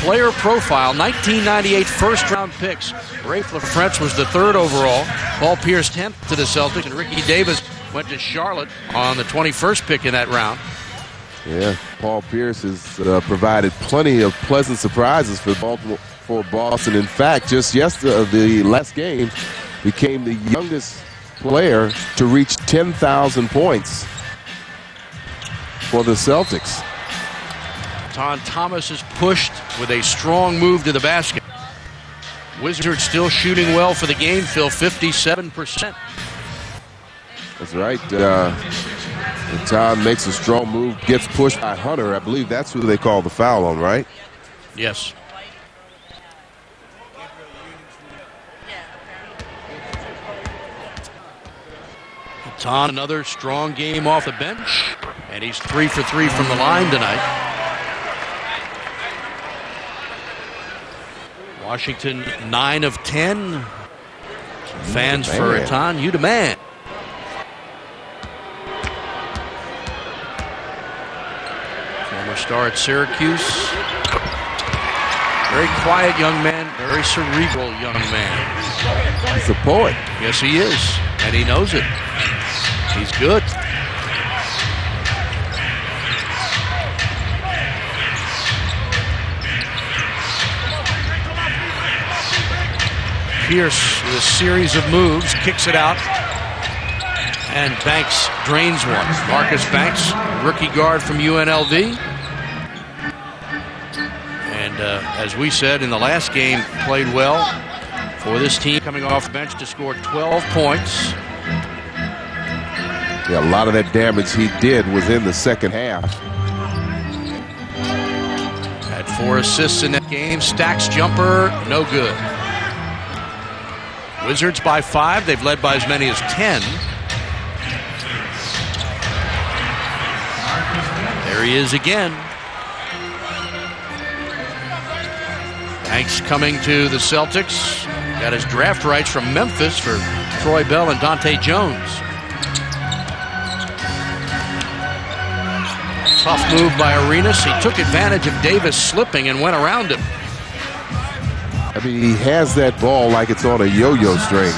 player profile, 1998 first-round picks. Rafe LaFrentz was the 3rd overall. Paul Pierce 10th to the Celtics, and Ricky Davis went to Charlotte on the 21st pick in that round. Yeah, Paul Pierce has provided plenty of pleasant surprises for Boston. In fact, just yesterday, the last game, became the youngest player to reach 10,000 points for the Celtics. Thomas is pushed with a strong move to the basket. Wizards still shooting well for the game, Phil, 57%. That's right. Tom makes a strong move, gets pushed by Hunter. I believe that's who they call the foul on, right? Yes. Tom, another strong game off the bench, and he's 3 for 3 from the line tonight. Washington 9 of 10. Fans for Etan, you demand. Former star at Syracuse. Very quiet young man, very cerebral young man. He's a poet. Yes, he is, and he knows it. He's good. Pierce with a series of moves, kicks it out, and Banks drains one. Marcus Banks, rookie guard from UNLV. And as we said in the last game, played well for this team, coming off the bench to score 12 points. Yeah, a lot of that damage he did was in the second half. Had 4 assists in that game. Stacks jumper, no good. Wizards by 5. They've led by as many as 10. There he is again. Banks coming to the Celtics. Got his draft rights from Memphis for Troy Bell and Dante Jones. Tough move by Arenas. He took advantage of Davis slipping and went around him. I mean, he has that ball like it's on a yo-yo string.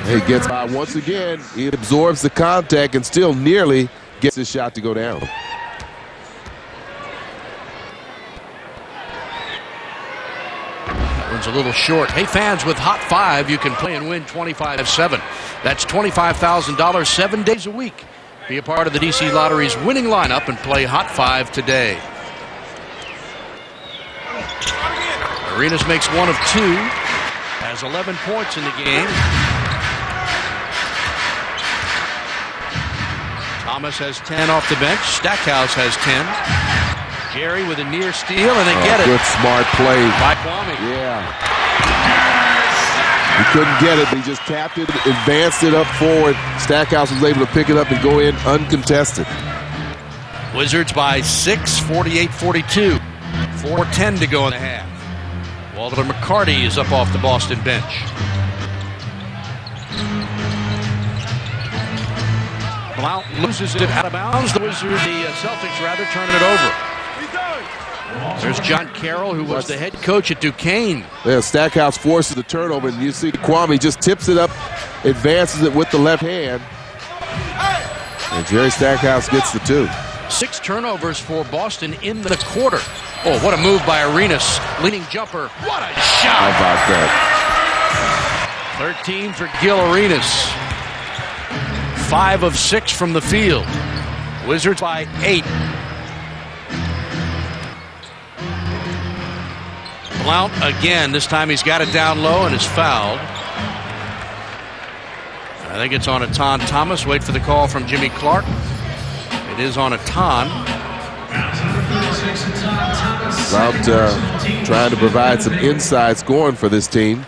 He gets by once again. He absorbs the contact and still nearly gets his shot to go down. That one's a little short. Hey, fans, with Hot 5, you can play and win 25-7. That's $25,000 7 days a week. Be a part of the DC Lottery's winning lineup and play Hot 5 today. Arenas makes 1 of 2. Has 11 points in the game. Thomas has 10 off the bench. Stackhouse has 10. Jerry with a near steal, and they get it. Good smart play by Kwame. Yeah. He couldn't get it, but he just tapped it, advanced it up forward. Stackhouse was able to pick it up and go in uncontested. Wizards by 6, 48-42. 4:10 to go in the half. Walter McCarty is up off the Boston bench. Blount loses it out of bounds. The Celtics rather turn it over. There's John Carroll, who was the head coach at Duquesne. Yeah, Stackhouse forces the turnover, and you see Kwame just tips it up, advances it with the left hand. And Jerry Stackhouse gets the 2. 6 turnovers for Boston in the quarter. Oh, what a move by Arenas. Leaning jumper. What a shot. How about that? 13 for Gil Arenas. 5 of 6 from the field. Wizards by 8. Blount again. This time he's got it down low and is fouled. I think it's on Etan Thomas. Wait for the call from Jimmy Clark. It is on Etan. Blount trying to provide some inside scoring for this team.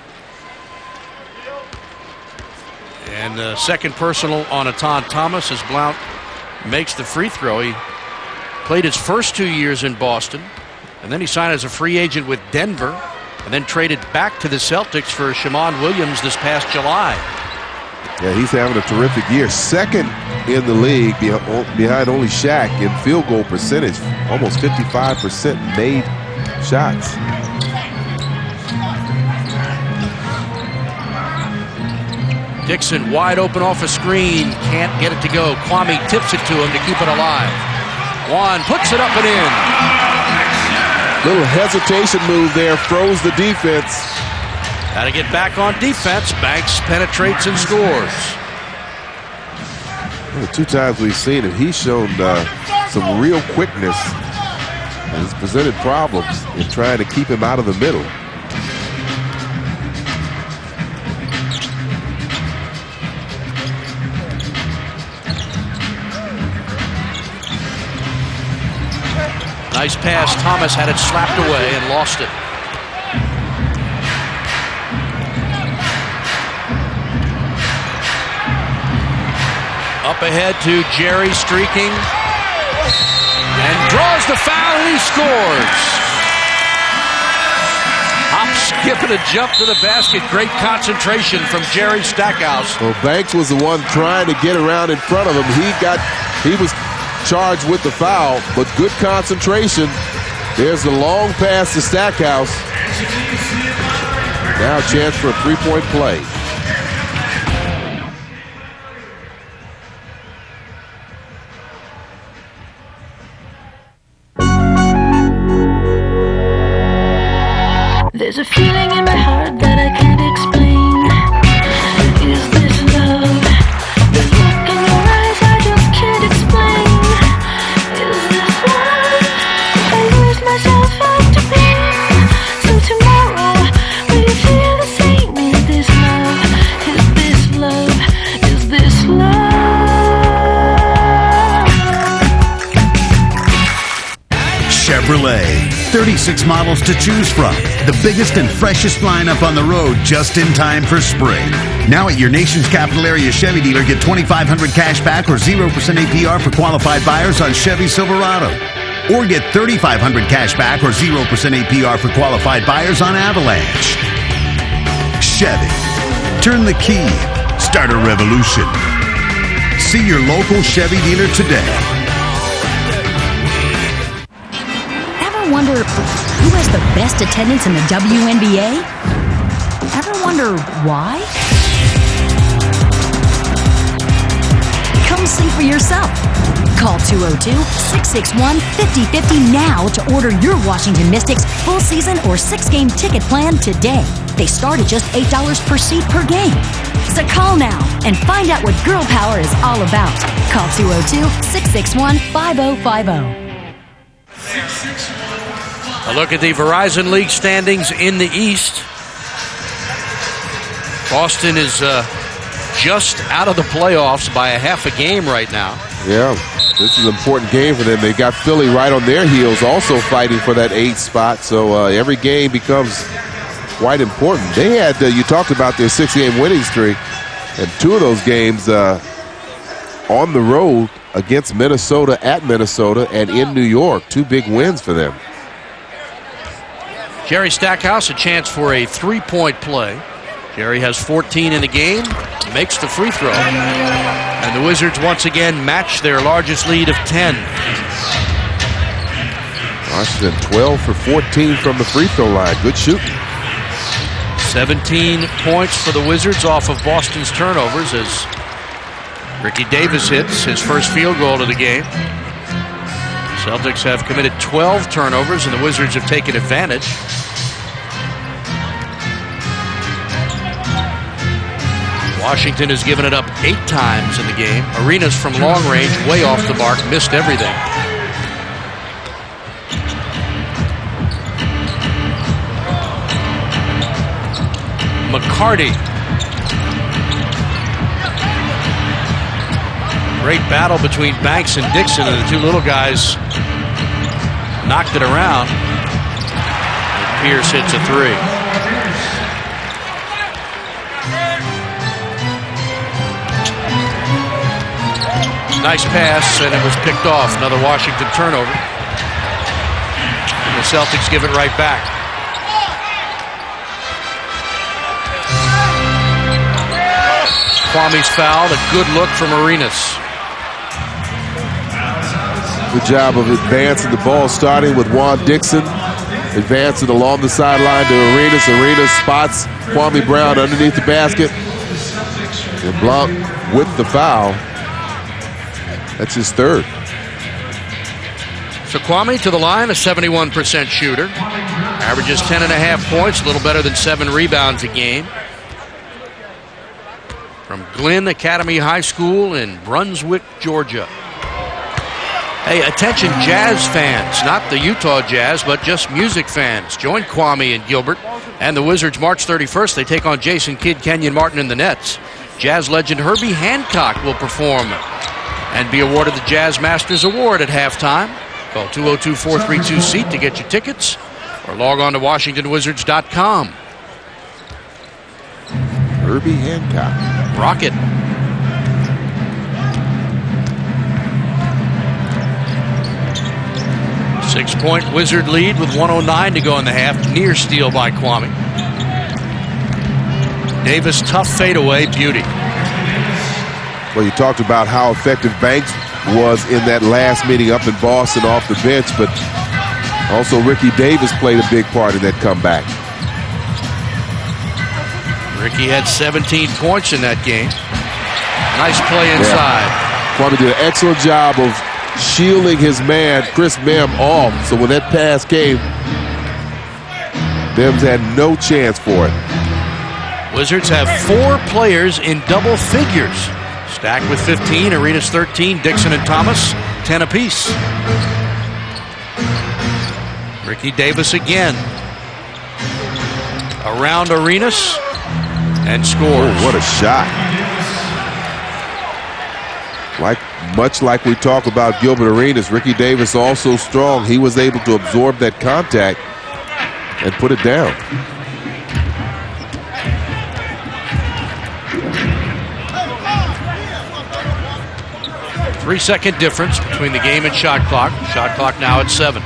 And second personal on Etan Thomas as Blount makes the free throw. He played his first 2 years in Boston, and then he signed as a free agent with Denver, and then traded back to the Celtics for Shammond Williams this past July. Yeah, he's having a terrific year. Second in the league behind only Shaq in field goal percentage. Almost 55% made shots. Dixon wide open off a screen. Can't get it to go. Kwame tips it to him to keep it alive. Juan puts it up and in. Little hesitation move there. Froze the defense. Got to get back on defense. Banks penetrates and scores. Well, the 2 times we've seen him, he's shown some real quickness. And he's presented problems in trying to keep him out of the middle. Nice pass. Thomas had it slapped away and lost it. Up ahead to Jerry, streaking. And draws the foul, and he scores. Hop, skip, and a jump to the basket. Great concentration from Jerry Stackhouse. Well, Banks was the one trying to get around in front of him. He was charged with the foul, but good concentration. There's the long pass to Stackhouse. Now a chance for a 3-point play. There's a feeling in my heart that I can't explain. Is this love? The look in your eyes I just can't explain. Is this love? If I lose myself after pain, so tomorrow will you feel the same? Is this love? Is this love? Is this love? Chevrolet. 36 models to choose from. The biggest and freshest lineup on the road just in time for spring. Now at your nation's capital area Chevy dealer, get $2,500 cash back or 0% APR for qualified buyers on Chevy Silverado. Or get $3,500 cash back or 0% APR for qualified buyers on Avalanche. Chevy. Turn the key. Start a revolution. See your local Chevy dealer today. Wonder who has the best attendance in the WNBA? Ever wonder why? Come see for yourself. Call 202-661-5050 now to order your Washington Mystics full season or 6-game ticket plan today. They start at just $8 per seat per game. So call now and find out what girl power is all about. Call 202-661-5050. A look at the Verizon League standings in the East. Boston is just out of the playoffs by a half a game right now. Yeah, this is an important game for them. They got Philly right on their heels, also fighting for that 8th spot. So every game becomes quite important. They had, you talked about their 6-game winning streak, and 2 of those games on the road against Minnesota, at Minnesota, and in New York. 2 big wins for them. Jerry Stackhouse, a chance for a 3-point play. Jerry has 14 in the game, makes the free throw. And the Wizards once again match their largest lead of 10. Washington 12 for 14 from the free throw line. Good shooting. 17 points for the Wizards off of Boston's turnovers as Ricky Davis hits his first field goal of the game. Celtics have committed 12 turnovers, and the Wizards have taken advantage. Washington has given it up 8 times in the game. Arenas from long range, way off the mark, missed everything. McCarty. Great battle between Banks and Dixon, and the 2 little guys knocked it around. And Pierce hits a 3. Nice pass, and it was picked off. Another Washington turnover. And the Celtics give it right back. Kwame's fouled. A good look from Arenas. Good job of advancing the ball, starting with Juan Dixon. Advancing along the sideline to Arenas. Arenas spots Kwame Brown underneath the basket. And Blanc with the foul. That's his third. So Kwame to the line, a 71% shooter. Averages 10.5 points, a little better than 7 rebounds a game. From Glenn Academy High School in Brunswick, Georgia. Hey, attention Jazz fans, not the Utah Jazz, but just music fans. Join Kwame and Gilbert and the Wizards March 31st. They take on Jason Kidd, Kenyon Martin, and the Nets. Jazz legend Herbie Hancock will perform and be awarded the Jazz Masters Award at halftime. Call 202-432-SEAT to get your tickets or log on to WashingtonWizards.com. Herbie Hancock. Rocket. Six-point Wizard lead with 1:09 to go in the half. Near steal by Kwame. Davis, tough fadeaway, beauty. Well, you talked about how effective Banks was in that last meeting up in Boston off the bench, but also Ricky Davis played a big part in that comeback. Ricky had 17 points in that game. Nice play inside. Yeah. Kwame did an excellent job of shielding his man, Chris Mem, off. So when that pass came, Mims had no chance for it. Wizards have 4 players in double figures. Stack with 15, Arenas 13, Dixon and Thomas 10 apiece. Ricky Davis again. Around Arenas and scores. Oh, what a shot. Much like we talk about Gilbert Arenas, Ricky Davis also strong. He was able to absorb that contact and put it down. Three-second difference between the game and shot clock. Shot clock now at 7.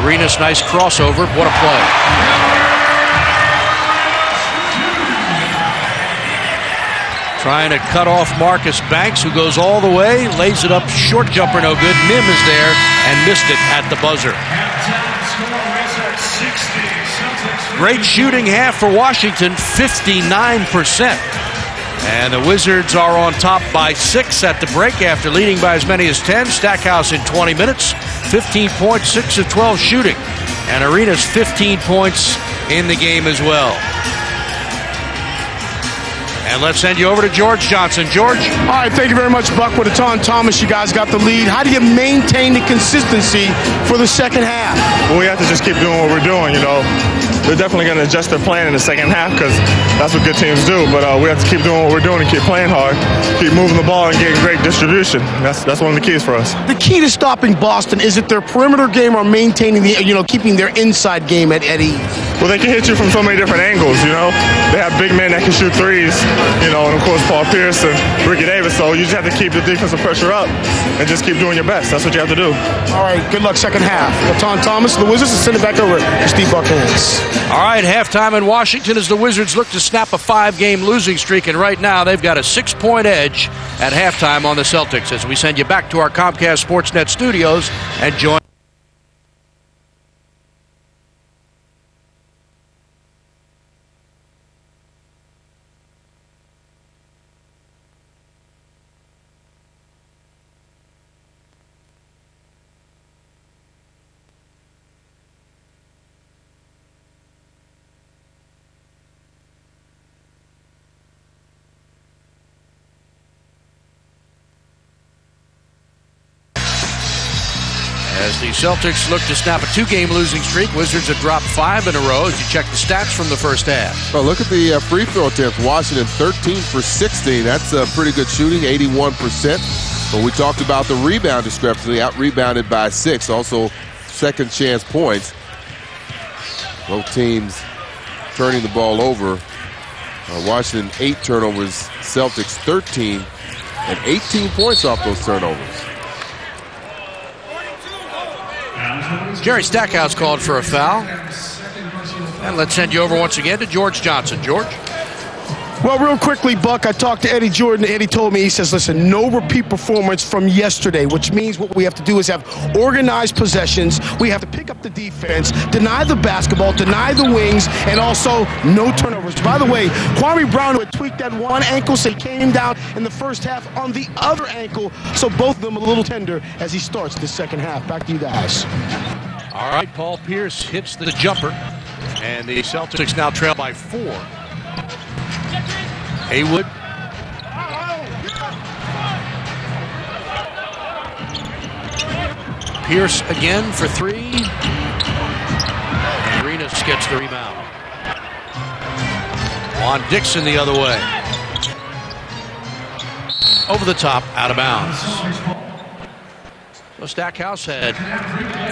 Arenas, nice crossover. What a play. Trying to cut off Marcus Banks, who goes all the way, lays it up, short jumper, no good. Mim is there and missed it at the buzzer. Great shooting half for Washington, 59%. And the Wizards are on top by 6 at the break after leading by as many as 10. Stackhouse in 20 minutes, 15 points, 6 of 12 shooting. And Arenas 15 points in the game as well. And let's send you over to George Johnson. George? All right, thank you very much, Buck. With Eton Thomas, you guys got the lead. How do you maintain the consistency for the second half? Well, we have to just keep doing what we're doing, you know. They're definitely going to adjust their plan in the second half because that's what good teams do. But we have to keep doing what we're doing and keep playing hard, keep moving the ball and getting great distribution. That's one of the keys for us. The key to stopping Boston, is it their perimeter game or maintaining the, keeping their inside game at ease? Well, they can hit you from so many different angles, you know. They have big men that can shoot threes, and of course Paul Pierce and Ricky Davis. So you just have to keep the defensive pressure up and just keep doing your best. That's what you have to do. All right, good luck second half. Eton Thomas, the Wizards, and send it back over to Steve Buckhands. All right, halftime in Washington as the Wizards look to snap a 5-game losing streak, and right now they've got a 6-point edge at halftime on the Celtics as we send you back to our Comcast Sportsnet studios and join. As the Celtics look to snap a 2-game losing streak, Wizards have dropped 5 in a row as you check the stats from the first half. Well, look at the free throw attempt. Washington 13 for 16. That's pretty good shooting, 81%. But we talked about the rebound discrepancy, out-rebounded by 6. Also, second chance points. Both teams turning the ball over. Washington 8 turnovers, Celtics 13, and 18 points off those turnovers. Jerry Stackhouse called for a foul. And let's send you over once again to George Johnson. George? Well, real quickly, Buck, I talked to Eddie Jordan. Eddie told me, he says, listen, no repeat performance from yesterday, which means what we have to do is have organized possessions. We have to pick up the defense, deny the basketball, deny the wings, and also no turnovers. By the way, Kwame Brown, who had tweaked that one ankle, so he came down in the first half on the other ankle, so both of them a little tender as he starts the second half. Back to you guys. All right, Paul Pierce hits the jumper, and the Celtics now trail by 4. Haywood. Pierce again for 3. And Arenas gets the rebound. Juan Dixon the other way. Over the top, out of bounds. So Stackhouse had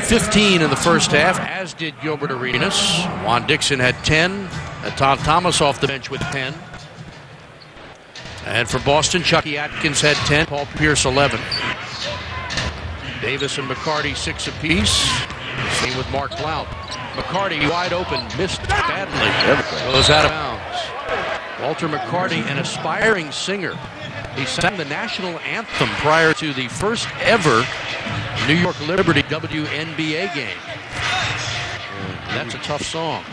15 in the first half, as did Gilbert Arenas. Juan Dixon had 10. Todd Thomas off the bench with 10. And for Boston, Chucky Atkins had 10, Paul Pierce 11. Davis and McCarty 6 apiece. Same with Mark Blount. McCarty wide open, missed badly. Goes out of bounds. Walter McCarty, an aspiring singer. He sang the national anthem prior to the first ever New York Liberty WNBA game. That's a tough song.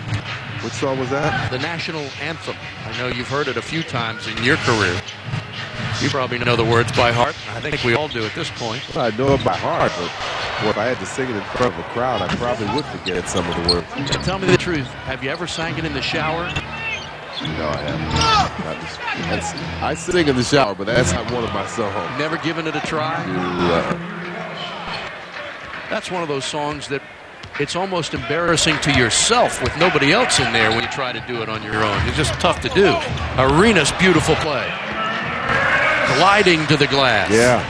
Which song was that? The national anthem. I know you've heard it a few times in your career. You probably know the words by heart. I think we all do at this point. Well, I know it by heart, but boy, if I had to sing it in front of a crowd, I probably would forget some of the words. Now, tell me the truth. Have you ever sang it in the shower? No, I haven't. I sing in the shower, but that's not one of my songs. Never given it a try? That's one of those songs that it's almost embarrassing to yourself with nobody else in there when you try to do it on your own. It's just tough to do. Arenas, beautiful play. Gliding to the glass. Yeah.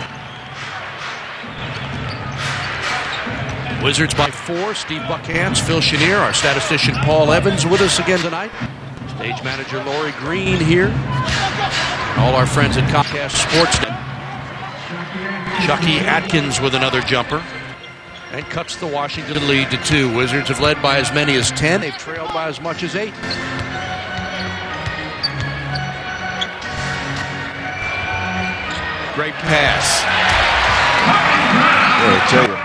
Wizards by 4. Steve Buckhantz, Phil Chenier, our statistician Paul Evans with us again tonight. Stage manager Lori Green here. And all our friends at Comcast Sportsnet. Chucky Atkins with another jumper. And cuts the Washington lead to 2. Wizards have led by as many as 10. They've trailed by as much as 8. Great pass. I tell you,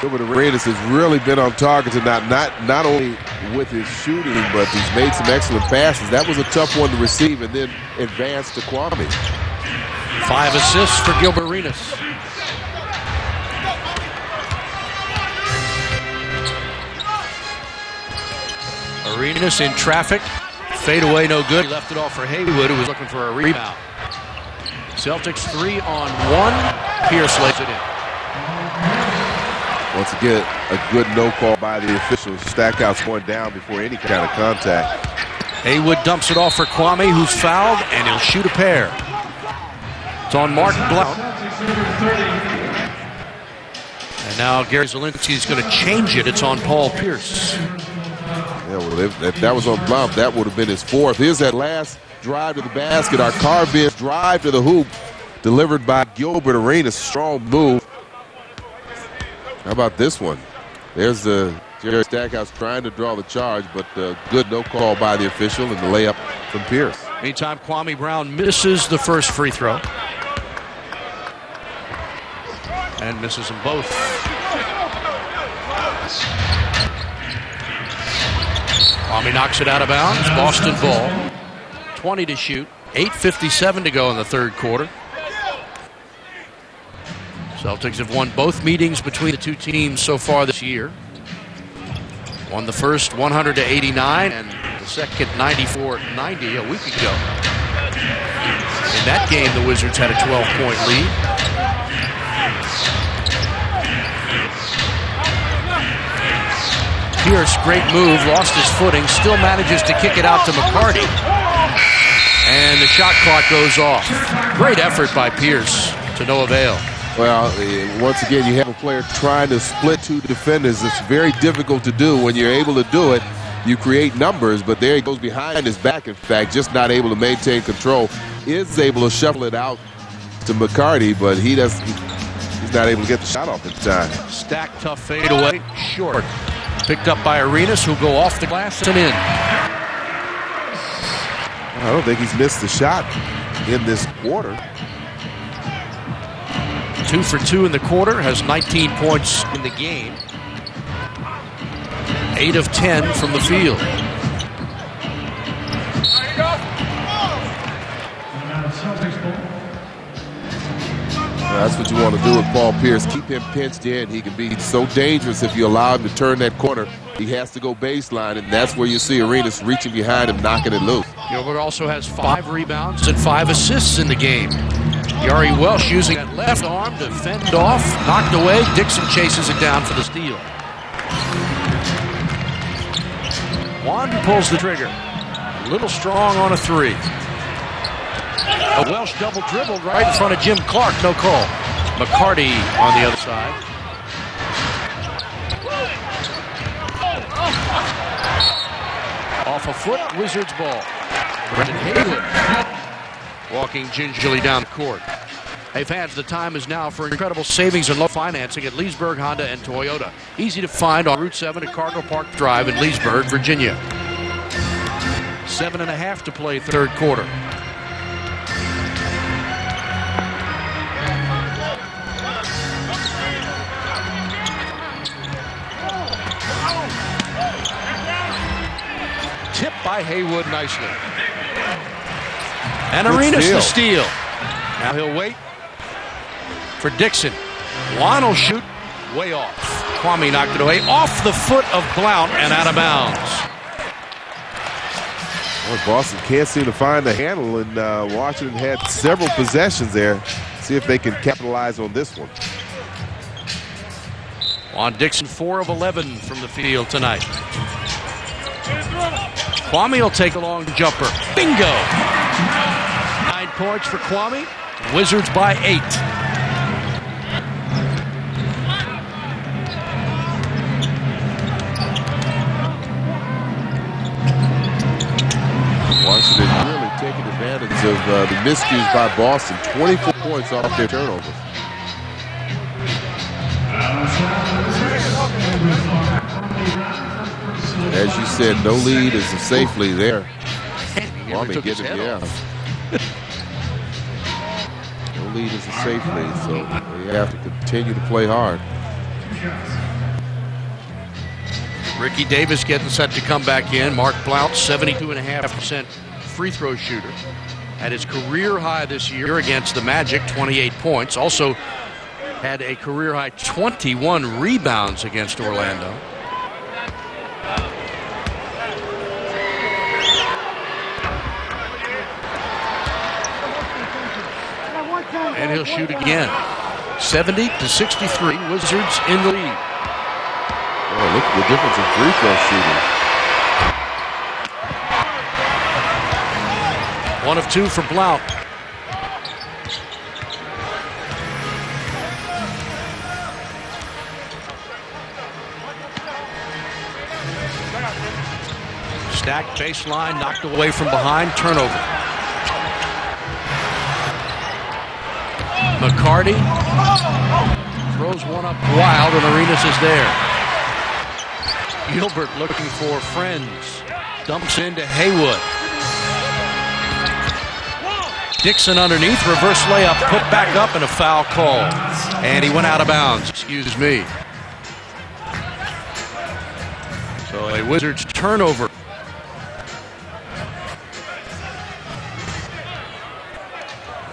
Gilbert Arenas has really been on target tonight, not only with his shooting, but he's made some excellent passes. That was a tough one to receive and then advance to Kwame. 5 assists for Gilbert Arenas. Arenas in traffic. Fade away, no good. He left it off for Haywood, who was looking for a rebound. Celtics 3-on-1. Pierce lays it in. Once again, a good no call by the officials. Stackhouse going down before any kind of contact. Haywood dumps it off for Kwame, who's fouled, and he'll shoot a pair. It's on Mark Blount. And now Gary Zielinski's going to change it. It's on Paul Pierce. Yeah, well, if that was on Blount, that would have been his 4th. Here's that last drive to the basket. Our Carvin's drive to the hoop, delivered by Gilbert Arenas. Strong move. How about this one? There's the Jerry Stackhouse trying to draw the charge, but good no call by the official and the layup from Pierce. Meantime, Kwame Brown misses the first free throw. And misses them both. Kwame knocks it out of bounds. Boston ball. 20 to shoot. 8:57 to go in the third quarter. Celtics have won both meetings between the two teams so far this year. Won the first 100-89 and the second 94-90 a week ago. In that game, the Wizards had a 12-point lead. Pierce, great move, lost his footing, still manages to kick it out to McCarty. And the shot clock goes off. Great effort by Pierce to no avail. Well, once again, you have a player trying to split 2 defenders. It's very difficult to do. When you're able to do it, you create numbers, but there he goes behind his back, in fact, just not able to maintain control. Is able to shuffle it out to McCarty, but he's not able to get the shot off in time. Stack, tough fade away, short. Picked up by Arenas, who'll go off the glass and in. I don't think he's missed a shot in this quarter. 2 for 2 in the quarter, has 19 points in the game. 8 of 10 from the field. That's what you want to do with Paul Pierce. Keep him pinched in. He can be so dangerous if you allow him to turn that corner. He has to go baseline, and that's where you see Arenas reaching behind him, knocking it loose. Gilbert also has 5 rebounds and 5 assists in the game. Yari Welsh using that left arm to fend off, knocked away. Dixon chases it down for the steal. Juan pulls the trigger. A little strong on a 3. A Welsh double dribbled right in front of Jim Clark. No call. McCarty on the other side. Off a foot, Wizards ball. Brendan Haywood walking gingerly down the court. Hey fans, the time is now for incredible savings and low financing at Leesburg Honda and Toyota. Easy to find on Route 7 at Cargo Park Drive in Leesburg, Virginia. 7.5 to play third quarter. Tipped by Haywood nicely. And Arenas the steal. Now he'll wait for Dixon. Juan will shoot way off. Kwame knocked it away off the foot of Blount and out of bounds. Well, Boston can't seem to find the handle, and Washington had several possessions there. See if they can capitalize on this one. Juan Dixon 4 of 11 from the field tonight. Kwame will take a long jumper. Bingo! 9 points for Kwame. Wizards by 8. Washington really taking advantage of the miscues by Boston. 24 points off their turnovers. As you said, no lead is a safe lead there. Kwame get him, yeah. No lead is a safe lead, so you have to continue to play hard. Ricky Davis getting set to come back in. Mark Blount, 72.5% free throw shooter. At his career high this year against the Magic, 28 points. Also had a career high 21 rebounds against Orlando. And he'll shoot again. 70-63, Wizards in the lead. Oh, look at the difference in free throw shooting. 1 of 2 for Blount. Stacked baseline, knocked away from behind, turnover. McCarty throws one up wild, and Arenas is there. Gilbert looking for friends. Dumps into Haywood. Dixon underneath, reverse layup, put back up, and a foul call. And he went out of bounds, excuse me. So a Wizards turnover.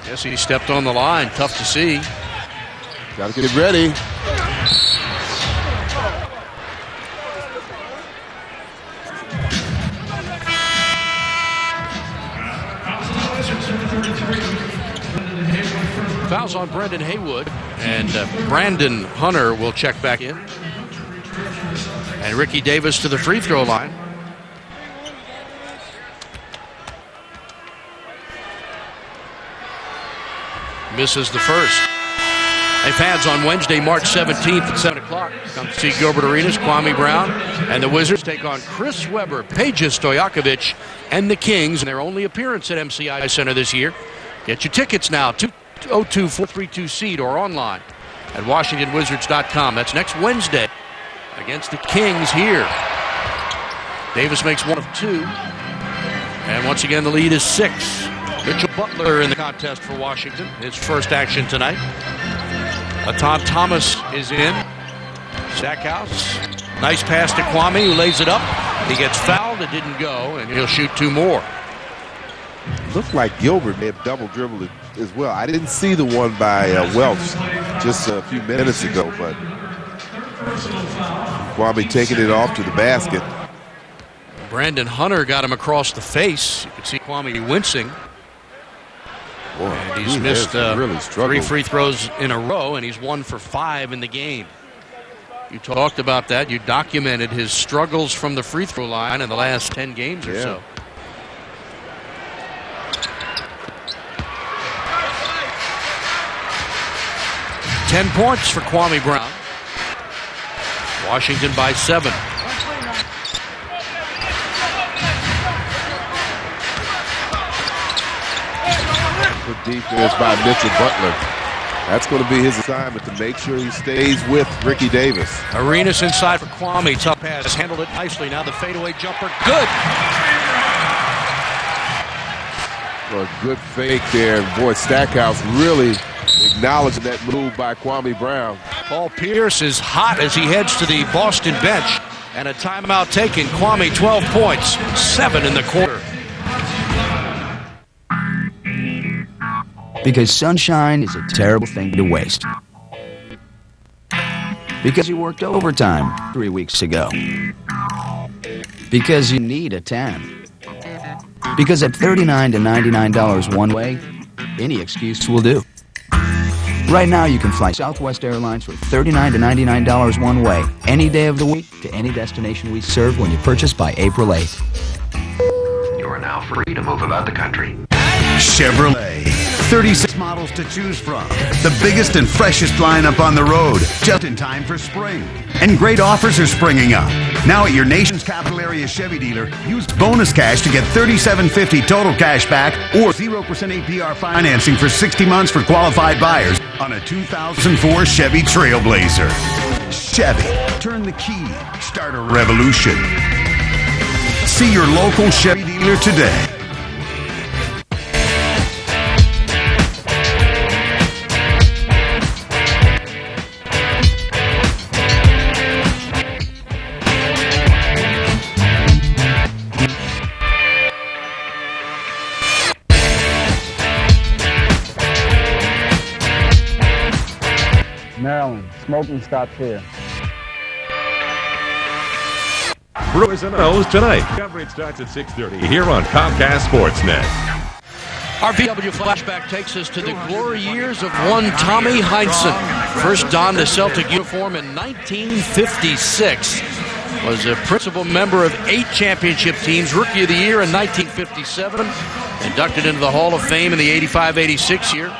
Guess he stepped on the line, tough to see. Got to get ready. Fouls on Brendan Haywood, and Brandon Hunter will check back in. And Ricky Davis to the free throw line. Misses the first. Hey fans, on Wednesday, March 17th at 7 o'clock, come to see Gilbert Arenas, Kwame Brown, and the Wizards take on Chris Webber, Peja Stojakovic, and the Kings in their only appearance at MCI Center this year. Get your tickets now, 202-432-SEED or online at WashingtonWizards.com. That's next Wednesday against the Kings here. Davis makes 1 of 2. And once again, the lead is 6. Mitchell Butler in the contest for Washington. His first action tonight. Aton Thomas is in. Stackhouse. Nice pass to Kwame, who lays it up. He gets fouled. It didn't go, and he'll shoot 2 more. Looked like Gilbert may have double dribbled it as well. I didn't see the one by Welch just a few minutes ago, but Kwame taking it off to the basket. Brandon Hunter got him across the face. You can see Kwame wincing. Boy, And he's missed really 3 free throws in a row, and he's 1 for 5 in the game. You talked about that. You documented his struggles from the free throw line in the last 10 games or so. 10 points for Kwame Brown. Washington by 7. Good defense by Mitchell Butler. That's going to be his assignment, to make sure he stays with Ricky Davis. Arenas inside for Kwame. Tough pass. Handled it nicely. Now the fadeaway jumper. Good. Well, a good fake there. And boy, Stackhouse really acknowledging that move by Kwame Brown. Paul Pierce is hot as he heads to the Boston bench. And a timeout taken. Kwame 12 points. 7 in the quarter. Because sunshine is a terrible thing to waste. Because you worked overtime 3 weeks ago. Because you need a tan. Because at $39 to $99 one way, any excuse will do. Right now you can fly Southwest Airlines for $39 to $99 one way, any day of the week, to any destination we serve when you purchase by April 8th. You are now free to move about the country. Chevrolet. 36 models to choose from. The biggest and freshest lineup on the road, just in time for spring. And great offers are springing up. Now at your nation's capital area Chevy dealer, use bonus cash to get $37.50 total cash back or 0% APR financing for 60 months for qualified buyers on a 2004 Chevy Trailblazer. Chevy, turn the key, start a revolution. See your local Chevy dealer today. Maryland, smoking stops here. Brewers and O's tonight. Coverage starts at 6:30 here on Comcast Sportsnet. Our VW flashback takes us to the glory years of one Tommy Heinsohn. First donned a Celtic uniform in 1956. Was a principal member of 8 championship teams. Rookie of the Year in 1957. Inducted into the Hall of Fame in the 85-86 year.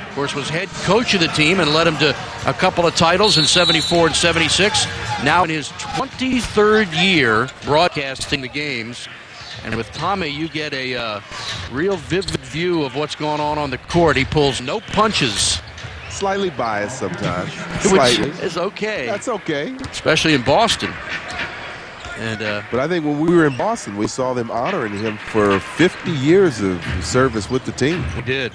Of course, was head coach of the team and led him to a couple of titles in 74 and 76. Now in his 23rd year broadcasting the games. And with Tommy, you get a real vivid view of what's going on the court. He pulls no punches. Slightly biased sometimes. Which Slightly. is okay. That's okay. Especially in Boston. And but I think when we were in Boston, we saw them honoring him for 50 years of service with the team. we did.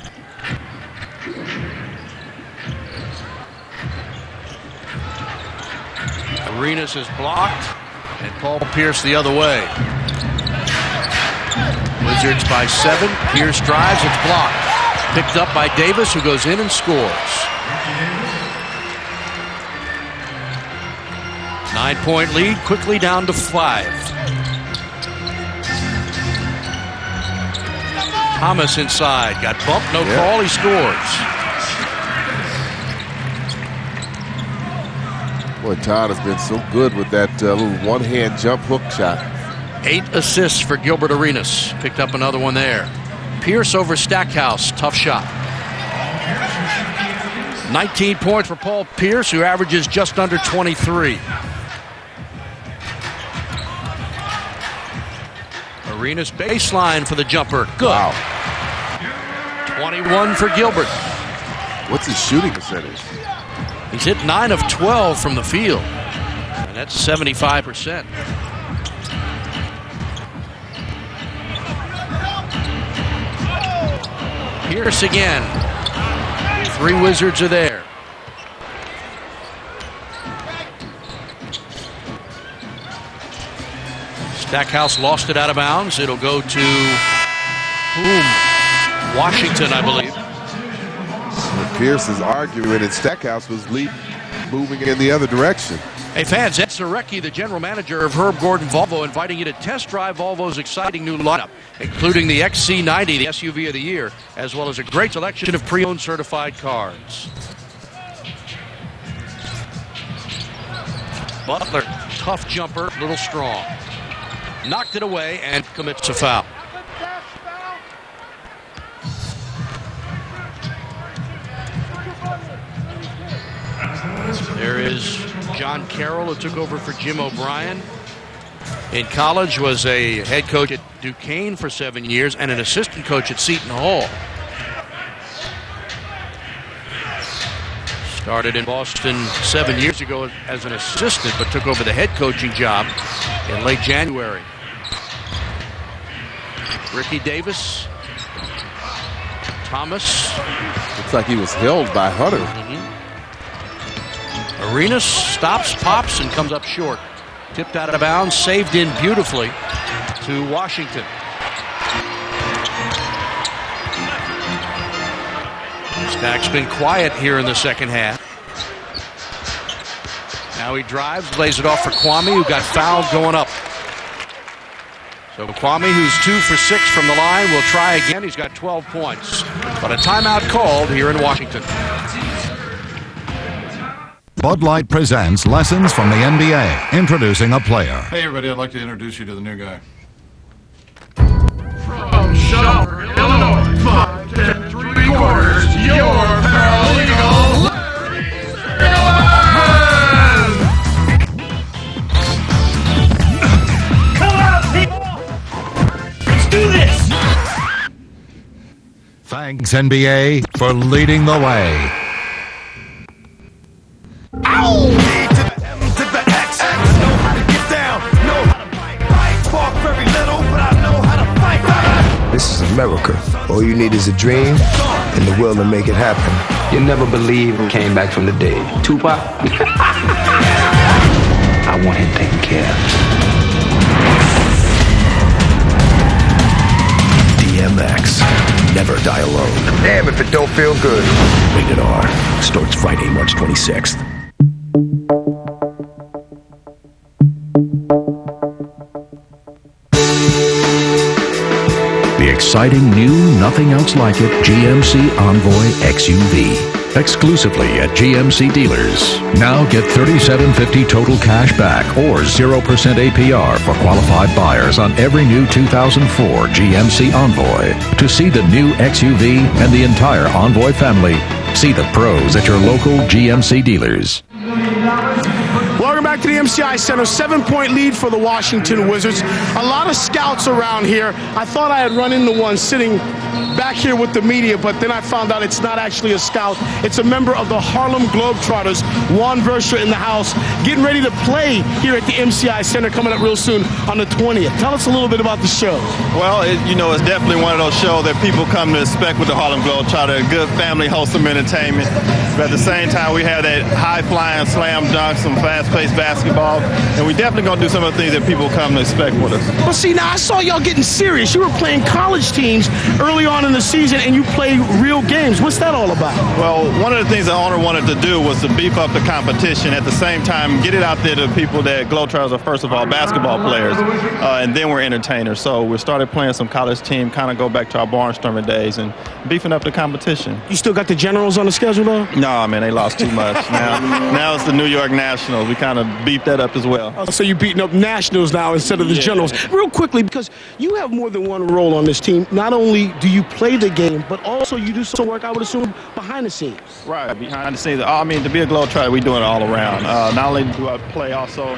Arenas is blocked, and Paul Pierce the other way. Wizards by 7. Pierce drives, it's blocked. Picked up by Davis, who goes in and scores. 9-point lead, quickly down to 5. Thomas inside, got bumped, no call, he scores. Boy, Todd has been so good with that little one-hand jump hook shot. 8 assists for Gilbert Arenas. Picked up another one there. Pierce over Stackhouse. Tough shot. 19 points for Paul Pierce, who averages just under 23. Arenas baseline for the jumper. Good. Wow. 21 for Gilbert. What's his shooting percentage? He's hit 9 of 12 from the field. And that's 75%. Pierce again. 3 Wizards are there. Stackhouse lost it out of bounds. It'll go to Washington, I believe. Pierce is arguing, and Stackhouse was moving in the other direction. Hey fans, Ed Sorecki, the general manager of Herb Gordon Volvo, inviting you to test drive Volvo's exciting new lineup, including the XC90, the SUV of the year, as well as a great selection of pre-owned certified cars. Butler, tough jumper, a little strong. Knocked it away and commits a foul. There is John Carroll, who took over for Jim O'Brien. In college, was a head coach at Duquesne for 7 years and an assistant coach at Seton Hall. Started in Boston 7 years ago as an assistant, but took over the head coaching job in late January. Ricky Davis, Thomas. Looks like he was held by Hunter. Arenas stops, pops, and comes up short. Tipped out of bounds, saved in beautifully to Washington. Stack's been quiet here in the second half. Now he drives, lays it off for Kwame, who got fouled going up. So Kwame, who's 2 for 6 from the line, will try again. He's got 12 points. But a timeout called here in Washington. Bud Light presents Lessons from the NBA, introducing a player. Hey everybody, I'd like to introduce you to the new guy. From Shelburne, Illinois, 5 10 3/4, your paralegal, Larry Singleton! Come on, people! Let's do this! Thanks, NBA, for leading the way. Ow! E to the M to the X. Know how to get down, know how to fight. Talk very little, but I know how to fight. This is America. All you need is a dream and the will to make it happen. You never believe who came back from the dead. Tupac? I want him taken care of. DMX. Never die alone. Damn if it don't feel good. Rated R. Starts Friday, March 26th. The exciting new, nothing else like it, GMC Envoy XUV. Exclusively at GMC dealers. Now get $3,750 total cash back or 0% APR for qualified buyers on every new 2004 GMC Envoy. To see the new XUV and the entire Envoy family, see the pros at your local GMC dealers. Welcome back to the MCI Center. 7-point lead for the Washington Wizards. A lot of scouts around here. I thought I had run into one sitting back here with the media, but then I found out it's not actually a scout. It's a member of the Harlem Globetrotters, Juan Verstra in the house, getting ready to play here at the MCI Center coming up real soon on the 20th. Tell us a little bit about the show. Well, it's definitely one of those shows that people come to expect with the Harlem Globetrotters, a good family, wholesome entertainment. But at the same time, we have that high-flying slam dunk, some fast-paced basketball, and we definitely going to do some of the things that people come to expect with us. Well, see, now I saw y'all getting serious. You were playing college teams early on in the season, and you play real games. What's that all about? Well, one of the things the owner wanted to do was to beef up the competition. At the same time, get it out there to people that Globetrotters are, first of all, basketball players, and then we're entertainers. So we started playing some college team, kind of go back to our barnstorming days and beefing up the competition. You still got the Generals on the schedule, though? No, man, they lost too much. Now it's the New York Nationals. We kind of beefed that up as well. Oh, so you're beating up Nationals now instead of the Generals. Real quickly, because you have more than one role on this team. Not only do you play the game, but also you do some work, I would assume, behind the scenes. Right, behind the scenes. I mean, to be a Globetrotter, we doing it all around. Not only do I play also,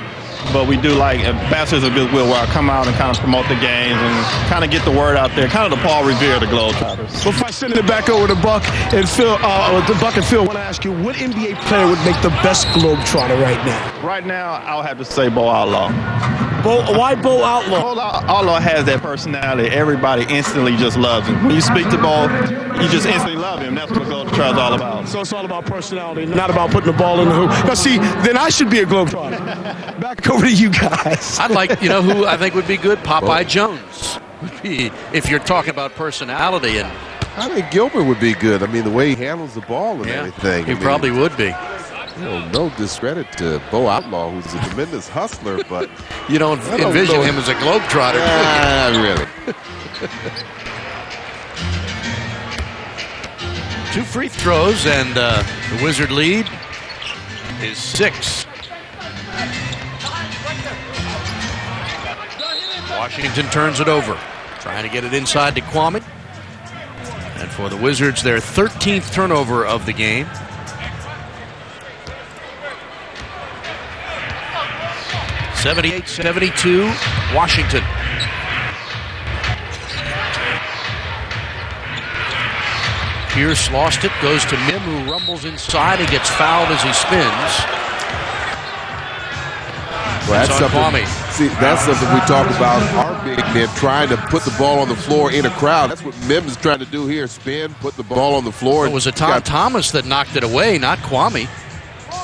but we do like ambassadors of goodwill, where I come out and kind of promote the games and kind of get the word out there, kind of the Paul Revere of the Globetrotters. Before I send it back over to Buck and Phil, I want to ask you, what NBA player would make the best Globetrotter right now? Right now, I'll have to say Bo Outlaw. Why Bo Outlaw? Bo Outlaw has that personality. Everybody instantly just loves him. When you speak to Bo, you just instantly love him. That's what Globetrotter is all about. So it's all about personality, not about putting the ball in the hoop. Now, see, then I should be a Globetrotter. Back over to you guys. I'd like, who I think would be good? Popeye Jones would be, if you're talking about personality. And I think Gilbert would be good. I mean, the way he handles the ball and everything. He probably would be. No discredit to Bo Outlaw, who's a tremendous hustler, but you don't envision him as a Globetrotter. Not really. 2 free throws, and the Wizard lead is 6. Washington turns it over, trying to get it inside to Kwame. And for the Wizards, their 13th turnover of the game. (78-72) Washington. Pierce lost it, goes to Mim, who rumbles inside. He gets fouled as he spins. Well, that's something we talk about. Our big men trying to put the ball on the floor in a crowd. That's what Mim is trying to do here. Spin, put the ball on the floor. It was a Tom Thomas that knocked it away, not Kwame.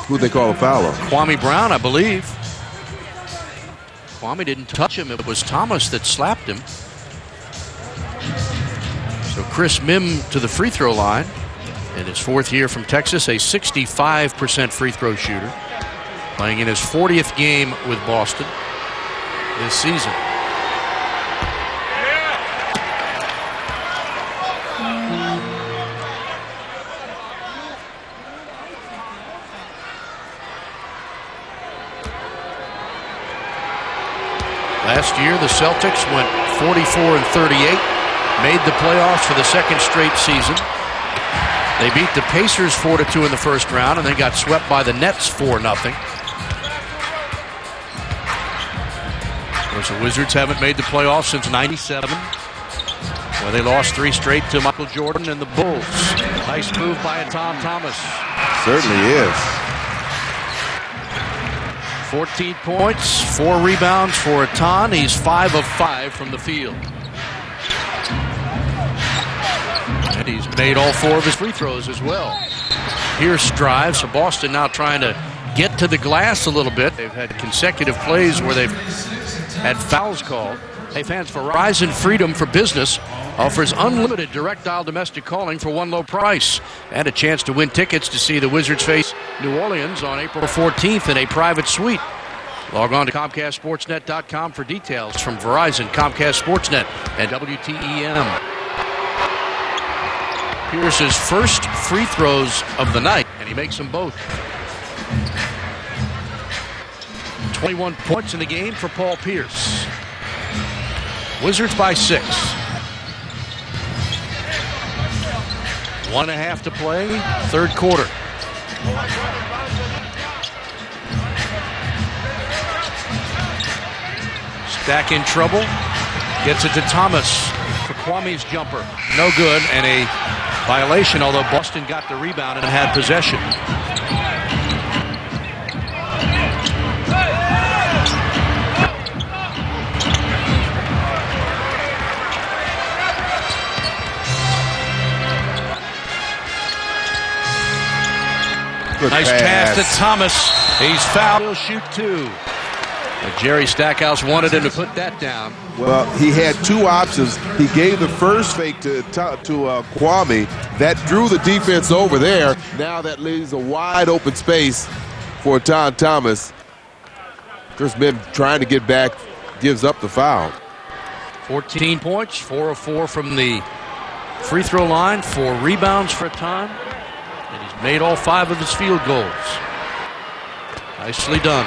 Who'd they call a foul on? Kwame Brown, I believe. Kwame didn't touch him. It was Thomas that slapped him. So Chris Mim to the free throw line. In his 4th year from Texas, a 65% free throw shooter. Playing in his 40th game with Boston this season. Last year, the Celtics went 44-38, made the playoffs for the 2nd straight season. They beat the Pacers 4-2 in the first round and then got swept by the Nets 4-0. Of course, the Wizards haven't made the playoffs since '97, where they lost 3 straight to Michael Jordan and the Bulls. Nice move by Tom Thomas. Certainly is. 14 points, 4 rebounds for Atan. He's 5 of 5 from the field. And he's made all 4 of his free throws as well. Pierce drives, so Boston now trying to get to the glass a little bit. They've had consecutive plays where they've had fouls called. Hey fans, Verizon Freedom for Business offers unlimited direct dial domestic calling for one low price and a chance to win tickets to see the Wizards face New Orleans on April 14th in a private suite. Log on to ComcastSportsNet.com for details from Verizon, Comcast Sportsnet, and WTEM. Pierce's first free throws of the night, and he makes them both. 21 points in the game for Paul Pierce. Wizards by 6. 1.5 to play, 3rd quarter. Stack in trouble. Gets it to Thomas for Kwame's jumper. No good, and a violation, although Boston got the rebound and had possession. Nice pass to Thomas. He's fouled. He'll shoot 2. But Jerry Stackhouse wanted him to put that down. Well, he had 2 options. He gave the first fake to Kwame. That drew the defense over there. Now that leaves a wide open space for Tom Thomas. Chris Mim trying to get back, gives up the foul. 14 points, 4 of 4 from the free throw line, 4 rebounds for Tom. And he's made all 5 of his field goals. Nicely done.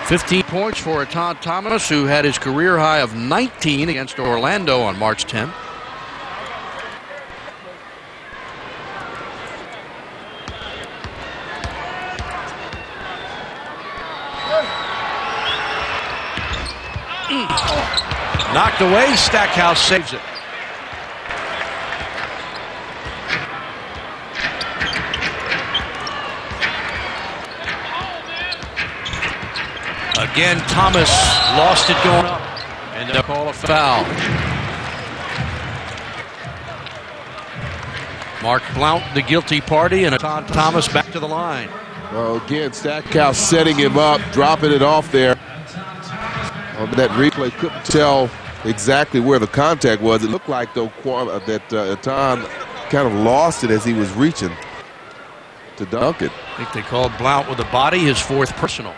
15 points for Atan Thomas, who had his career high of 19 against Orlando on March 10. Knocked away, Stackhouse saves it. Again, Thomas lost it going up, and they'll call a foul. Mark Blount, the guilty party, and Thomas back to the line. Well, again, Stackhouse setting him up, dropping it off there. On that replay, couldn't tell exactly where the contact was. It looked like, though, that Tom kind of lost it as he was reaching to dunk it. I think they called Blount with the body, his fourth personal.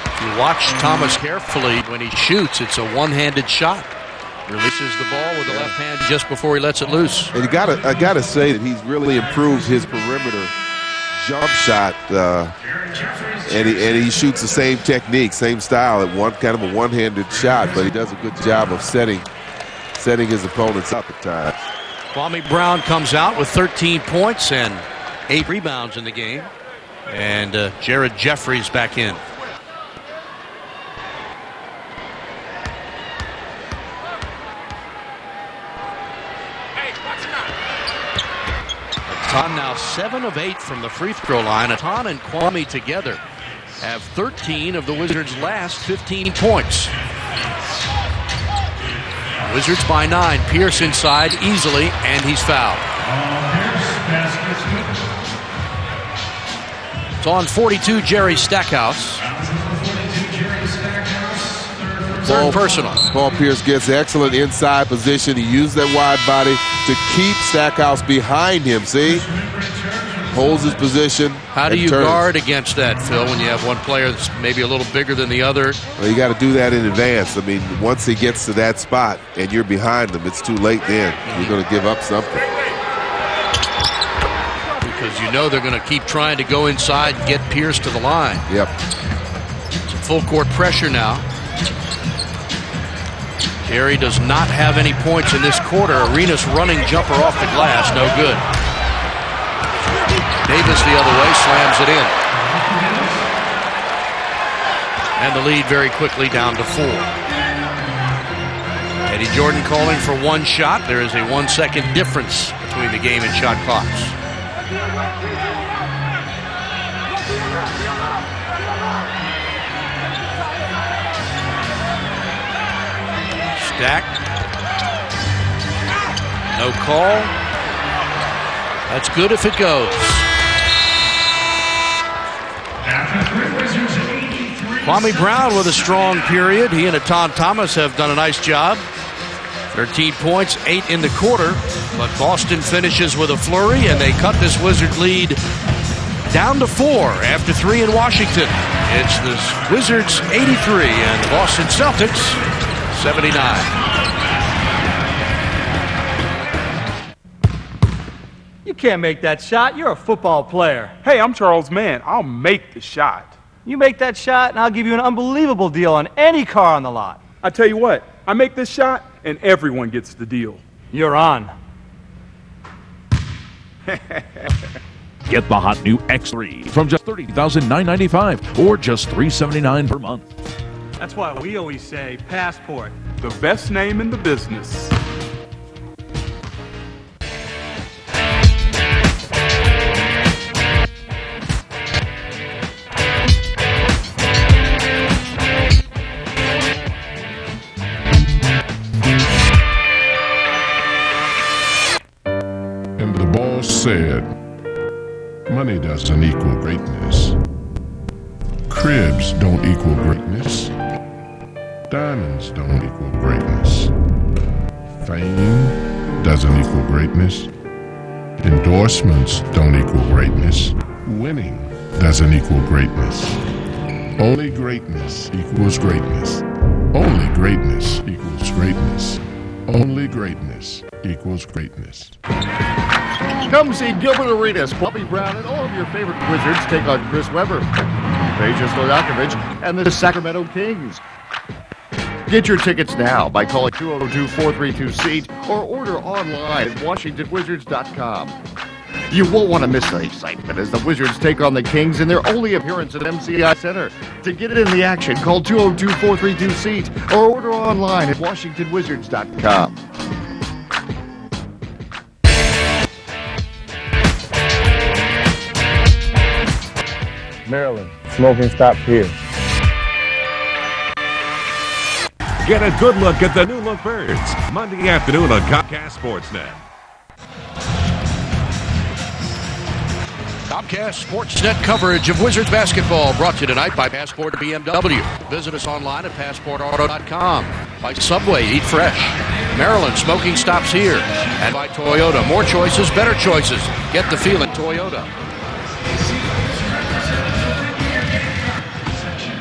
If you watch Thomas carefully when he shoots, it's a one-handed shot. Releases the ball with the left hand just before he lets it loose. And I gotta say that he's really improved his perimeter jump shot, and he shoots the same technique, same style, at kind of a one-handed shot, but he does a good job of setting his opponents up at times. Kwame Brown comes out with 13 points and 8 rebounds in the game, and Jared Jeffries back in. Atan now 7 of 8 from the free throw line. Atan and Kwame together have 13 of the Wizards' last 15 points. Wizards by 9. Pierce inside easily, and he's fouled. It's on 42, Jerry Stackhouse. Third personal. Paul Pierce gets excellent inside position. He used that wide body to keep Stackhouse behind him. See? Holds his position. How do you guard against that, Phil, when you have one player that's maybe a little bigger than the other? Well, you got to do that in advance. I mean, once he gets to that spot and you're behind him, it's too late then. You're going to give up something. Because you know they're going to keep trying to go inside and get Pierce to the line. Yep. Some full court pressure now. Jerry does not have any points in this quarter. Arenas running jumper off the glass, no good. Davis the other way, slams it in. And the lead very quickly down to 4. Eddie Jordan calling for one shot. There is a 1 second difference between the game and shot clocks. Stack. No call. That's good if it goes. Kwame Brown with a strong period. He and Atan Thomas have done a nice job. 13 points, 8 in the quarter. But Boston finishes with a flurry, and they cut this Wizard lead down to 4 after 3 in Washington. It's the Wizards 83 and the Boston Celtics 79. You can't make that shot. You're a football player. Hey, I'm Charles Mann. I'll make the shot. You make that shot, and I'll give you an unbelievable deal on any car on the lot. I tell you what, I make this shot, and everyone gets the deal. You're on. Get the hot new X3 from just $30,995 or just $379 per month. That's why we always say Passport. The best name in the business. And the boss said, money doesn't equal greatness. Cribs don't equal greatness. Diamonds don't equal greatness. Fame doesn't equal greatness. Endorsements don't equal greatness. Winning doesn't equal greatness. Only greatness equals greatness. Only greatness equals greatness. Only greatness equals greatness. Come see Gilbert Arenas, Kwame Brown, and all of your favorite Wizards take on Chris Webber, Peja Stojakovic, and the Sacramento Kings. Get your tickets now by calling 202-432-SEAT or order online at WashingtonWizards.com. You won't want to miss the excitement as the Wizards take on the Kings in their only appearance at MCI Center. To get in the action, call 202-432-SEAT or order online at WashingtonWizards.com. Maryland. Smoking stops here. Get a good look at the new look Birds, Monday afternoon on Comcast Sportsnet. Comcast Sportsnet coverage of Wizards basketball brought to you tonight by Passport BMW. Visit us online at PassportAuto.com. By Subway, eat fresh. Maryland, smoking stops here. And by Toyota, more choices, better choices. Get the feeling, Toyota.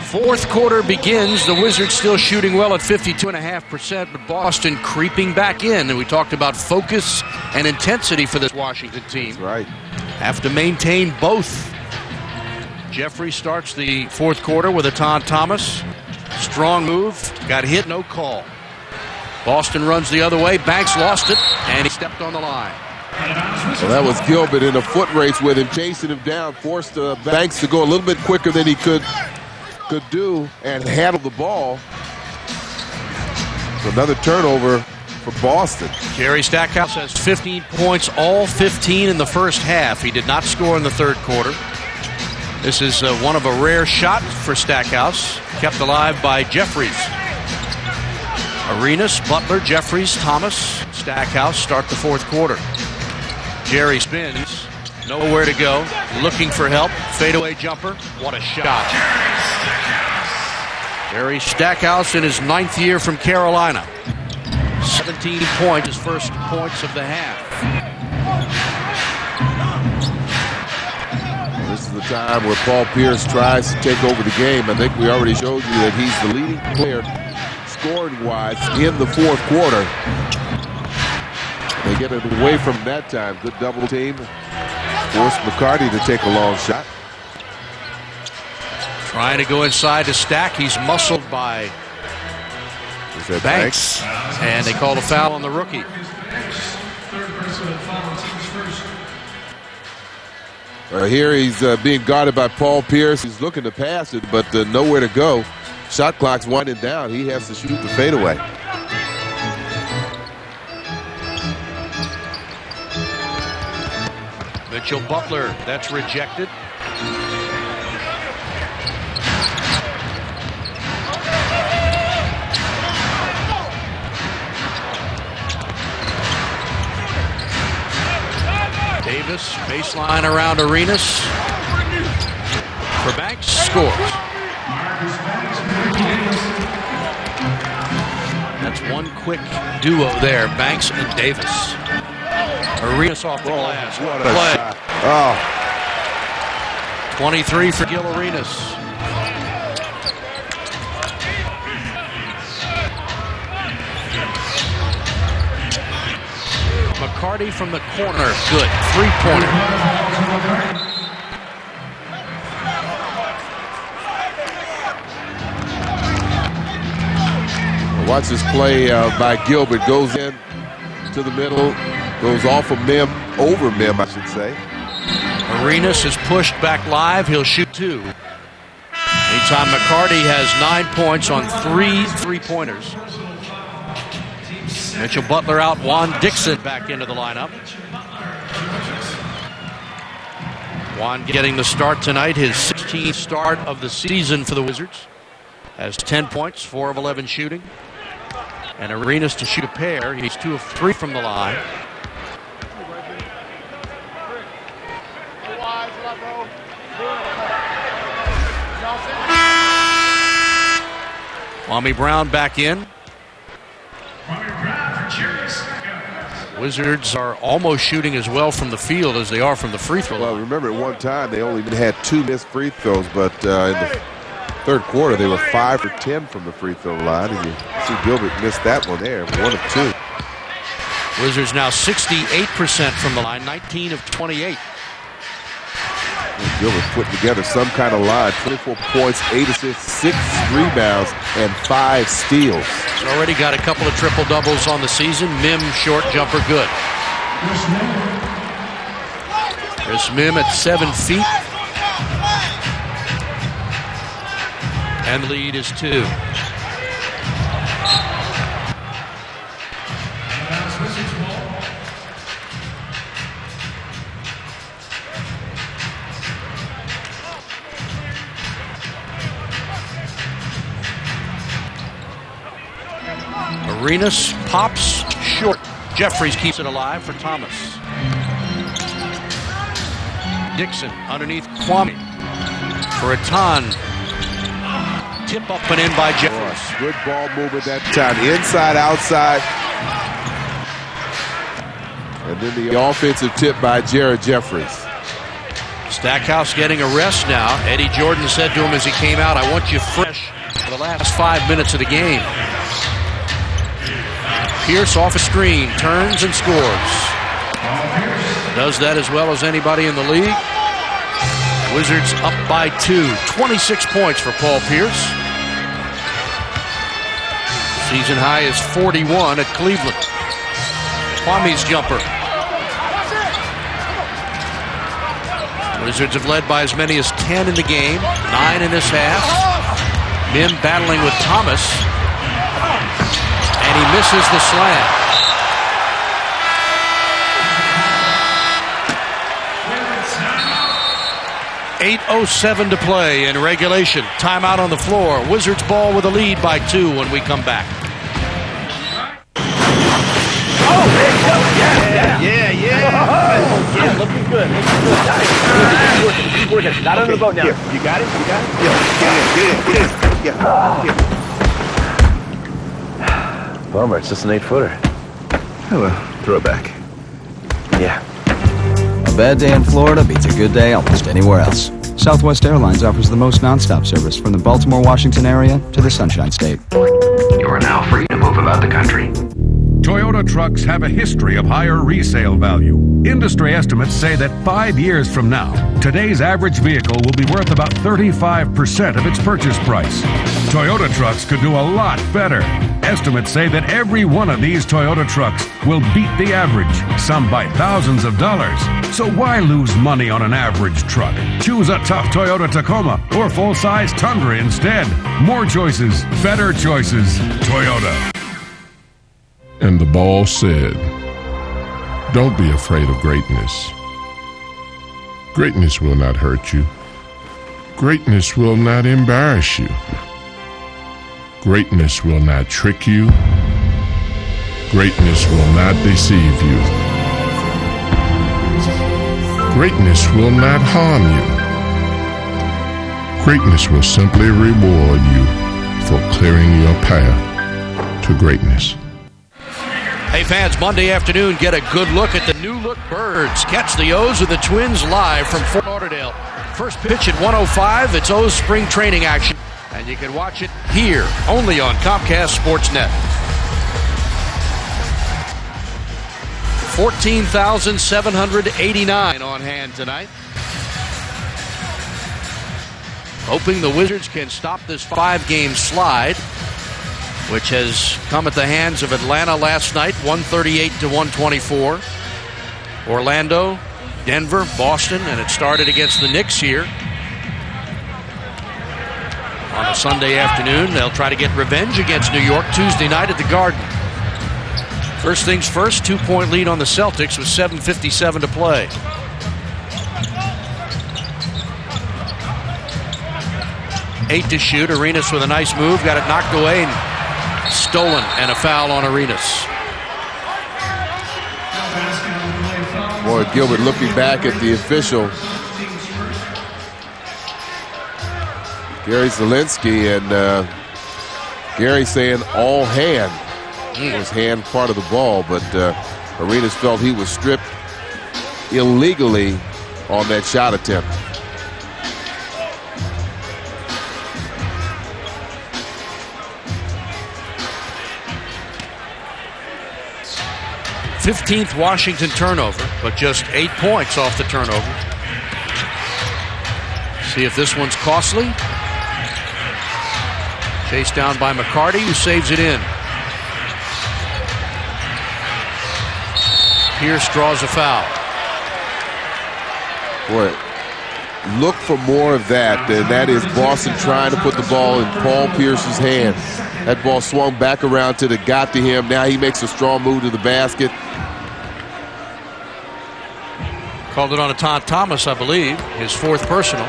Fourth quarter begins. The Wizards still shooting well at 52.5%, but Boston creeping back in. And we talked about focus and intensity for this Washington team. That's right. Have to maintain both. Jeffrey starts the fourth quarter with a Thomas. Strong move. Got hit, no call. Boston runs the other way. Banks lost it, and he stepped on the line. So that was Gilbert in a foot race with him, chasing him down, forced Banks to go a little bit quicker than he could do and handle the ball. So another turnover for Boston. Jerry Stackhouse has 15 points, all 15 in the first half. He did not score in the third quarter. This is one of a rare shot for Stackhouse, kept alive by Jeffries. Arenas, Butler, Jeffries, Thomas, Stackhouse start the fourth quarter. Jerry spins, nowhere to go, looking for help, fadeaway jumper, what a shot. Jerry Stackhouse in his 9th year from Carolina. 17 points, his first points of the half. This is the time where Paul Pierce tries to take over the game. I think we already showed you that he's the leading player scoring-wise in the fourth quarter. They get it away from that time. Good double team. Forced McCarty to take a long shot. Trying to go inside to Stack. He's muscled by Banks. And they called a foul on the rookie. Here he's being guarded by Paul Pierce. He's looking to pass it, but nowhere to go. Shot clock's winding down. He has to shoot the fadeaway. Mitchell Butler, that's rejected. Davis, baseline around Arenas. For Banks, scores. That's one quick duo there, Banks and Davis. Arenas off the glass. What a play. Oh. 23 for Gil Arenas. McCarty from the corner, good, 3-pointer. Watch this play by Gilbert. Goes in to the middle, goes off of Mim, over Mim, I should say. Arenas is pushed back live. He'll shoot 2. Anytime McCarty has 9 points on 3 3-pointers. Mitchell Butler out. Juan Dixon back into the lineup. Juan getting the start tonight. His 16th start of the season for the Wizards. Has 10 points, 4 of 11 shooting. And Arenas to shoot a pair. He's 2 of 3 from the line. Kwame Brown back in. Wizards are almost shooting as well from the field as they are from the free throw line. Well, remember at one time they only had 2 missed free throws, but in the third quarter they were 5 for 10 from the free throw line, and you see Gilbert missed that one there, 1 of 2. Wizards now 68% from the line, 19 of 28. And Gilbert putting together some kind of line. 24 points, 8 assists, 6 rebounds, and 5 steals. He's already got a couple of triple-doubles on the season. Mim, short jumper, good. There's Mim at 7 feet. And the lead is 2. Arenas pops short. Jeffries keeps it alive for Thomas. Dixon underneath Kwame for a ton. Tip up and in by Jeffries. Good ball movement that time. Inside, outside. And then the offensive tip by Jared Jeffries. Stackhouse getting a rest now. Eddie Jordan said to him as he came out, "I want you fresh for the last 5 minutes of the game." Pierce off a screen, turns and scores. Does that as well as anybody in the league. Wizards up by 2. 26 points for Paul Pierce. Season high is 41 at Cleveland. Kwame's jumper. Wizards have led by as many as 10 in the game, 9 in this half. Mim battling with Thomas, and he misses the slam. .8:07 to play in regulation. Timeout on the floor. Wizards ball with a lead by 2 when we come back. Yeah, looking good. Keep working. Not under the boat now. Here, you got it? Yeah, get in. Bummer, it's just an 8-footer. Oh well, throw it back. Yeah. A bad day in Florida beats a good day almost anywhere else. Southwest Airlines offers the most nonstop service from the Baltimore-Washington area to the Sunshine State. You are now free to move about the country. Toyota trucks have a history of higher resale value. Industry estimates say that 5 years from now, today's average vehicle will be worth about 35% of its purchase price. Toyota trucks could do a lot better. Estimates say that every one of these Toyota trucks will beat the average, some by thousands of dollars. So why lose money on an average truck? Choose a tough Toyota Tacoma or full-size Tundra instead. More choices, better choices. Toyota. And the ball said, "Don't be afraid of greatness. Greatness will not hurt you. Greatness will not embarrass you. Greatness will not trick you. Greatness will not deceive you. Greatness will not harm you. Greatness will simply reward you for clearing your path to greatness." Hey fans, Monday afternoon, get a good look at the new look Birds. Catch the O's of the Twins live from Fort Lauderdale. First pitch at 1:05. It's O's spring training action. And you can watch it here, only on Comcast Sportsnet. 14,789 on hand tonight. Hoping the Wizards can stop this 5-game slide, which has come at the hands of Atlanta last night, 138-124. Orlando, Denver, Boston, and it started against the Knicks here on a Sunday afternoon. They'll try to get revenge against New York Tuesday night at the Garden. First things first, 2-point lead on the Celtics with 7:57 to play. Eight to shoot. Arenas with a nice move, got it knocked away and stolen, and a foul on Arenas. Boy, Gilbert looking back at the official, Gary Zielinski, and Gary saying all hand. Was hand part of the ball, but Arenas felt he was stripped illegally on that shot attempt. th Washington turnover, but just 8 points off the turnover. See if this one's costly. Chased down by McCarty, who saves it in. Pierce draws a foul. Boy, look for more of that, and that is Boston trying to put the ball in Paul Pierce's hands. That ball swung back around till it got to him. Now he makes a strong move to the basket. Called it on a Thomas, I believe, his 4th personal.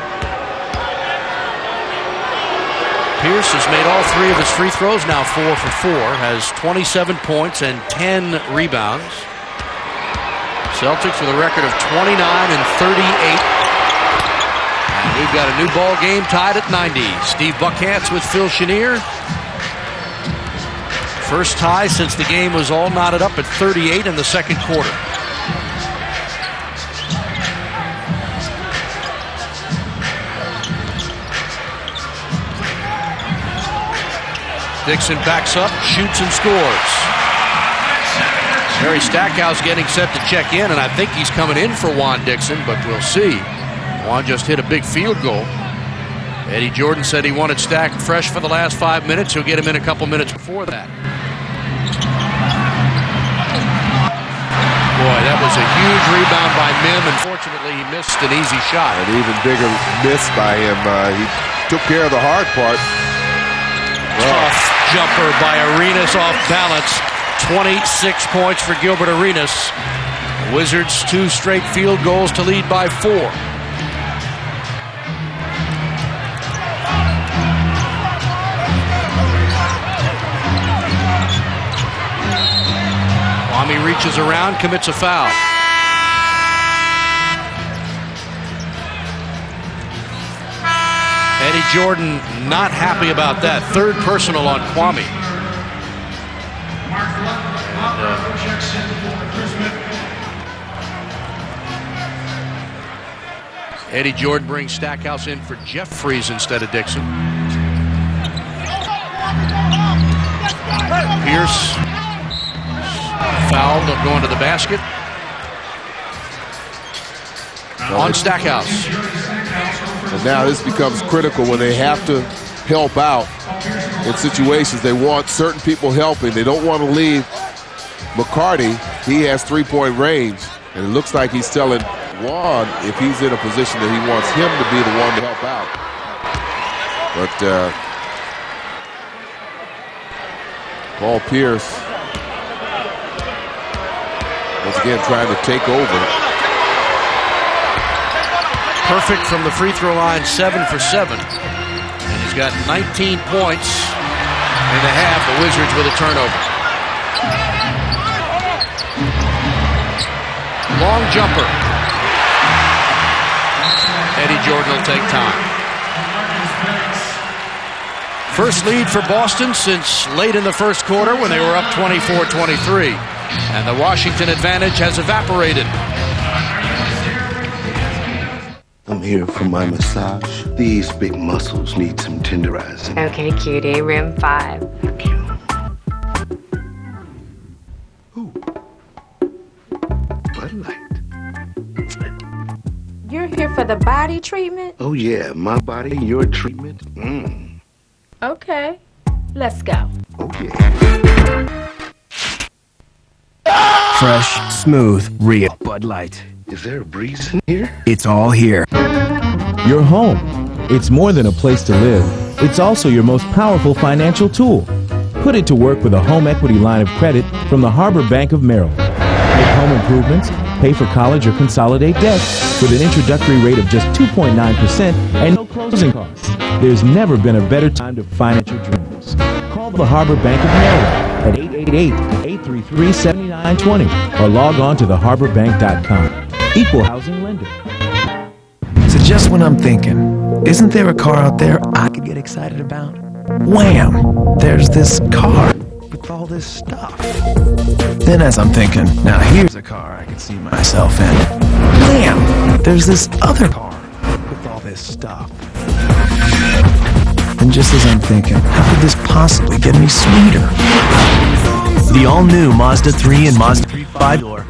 Pierce has made all 3 of his free throws, now 4 for 4, has 27 points and 10 rebounds. Celtics with a record of 29 and 38. And we've got a new ball game tied at 90. Steve Buckhantz with Phil Chenier. First tie since the game was all knotted up at 38 in the second quarter. Dixon backs up, shoots and scores. Harry Stackhouse getting set to check in, and I think he's coming in for Juan Dixon, but we'll see. Juan just hit a big field goal. Eddie Jordan said he wanted Stack fresh for the last 5 minutes. He'll get him in a couple minutes before that. Boy, that was a huge rebound by Mim. Unfortunately, he missed an easy shot. An even bigger miss by him. He took care of the hard part. Tough jumper by Arenas off balance. 26 points for Gilbert Arenas. The Wizards 2 straight field goals to lead by 4. Kwame reaches around, commits a foul. Eddie Jordan not happy about that. 3rd personal on Kwame. Eddie Jordan brings Stackhouse in for Jeffries instead of Dixon. Pierce fouled, going to the basket. On Stackhouse. And now this becomes critical when they have to help out in situations. They want certain people helping. They don't want to leave McCarty. He has 3-point range, and it looks like he's telling Juan if he's in a position that he wants him to be the one to help out. But Paul Pierce, once again, trying to take over. Perfect from the free throw line, 7 for 7. And he's got 19 points in the half. The Wizards with a turnover. Long jumper. Eddie Jordan will take time. First lead for Boston since late in the first quarter when they were up 24-23. And the Washington advantage has evaporated. I'm here for my massage. These big muscles need some tenderizing. Okay, cutie, room 5. Thank you. Ooh. Bud Light. You're here for the body treatment? Oh yeah, my body, your treatment. Okay, let's go. Oh yeah. Fresh, smooth, real Bud Light. Is there a breeze in here? It's all here. Your home. It's more than a place to live. It's also your most powerful financial tool. Put it to work with a home equity line of credit from the Harbor Bank of Maryland. Make home improvements, pay for college, or consolidate debt with an introductory rate of just 2.9% and no closing costs. There's never been a better time to finance your dreams. Call the Harbor Bank of Maryland at 888-833-7920 or log on to theharborbank.com. Equal housing lender. So just when I'm thinking, isn't there a car out there I could get excited about? Wham! There's this car with all this stuff. Then as I'm thinking, now here's a car I could see myself in. Wham! There's this other car with all this stuff. And just as I'm thinking, how could this possibly get me sweeter? The all-new Mazda 3 and Mazda 3 5-door.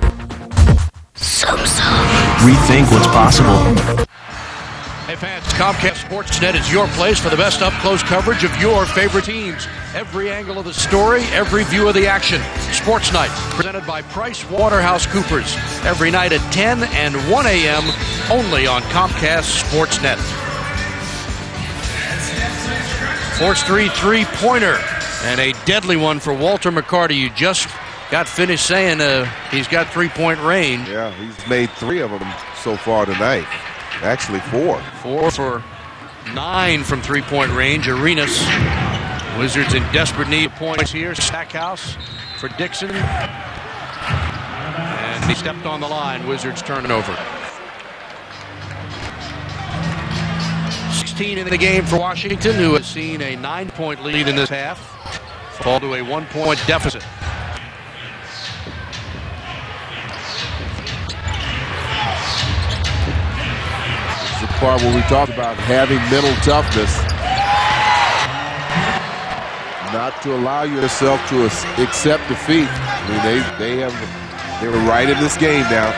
Rethink what's possible. Hey fans, Comcast Sportsnet is your place for the best up-close coverage of your favorite teams. Every angle of the story, every view of the action. Sports Night, presented by PricewaterhouseCoopers. Every night at 10 and 1 a.m. only on Comcast Sportsnet. Force 3 3-pointer and a deadly one for Walter McCarty. You just got finished saying he's got 3-point range. Yeah, he's made 3 of them so far tonight. Actually 4. 4 for 9 from three-point range. Arenas. Wizards in desperate need of points here. Stackhouse for Dixon. And he stepped on the line. Wizards turning over. 16 in the game for Washington, who has seen a 9-point lead in this half fall to a 1-point deficit. This is the part where we talk about having mental toughness. Not to allow yourself to accept defeat. I mean, they were right in this game now.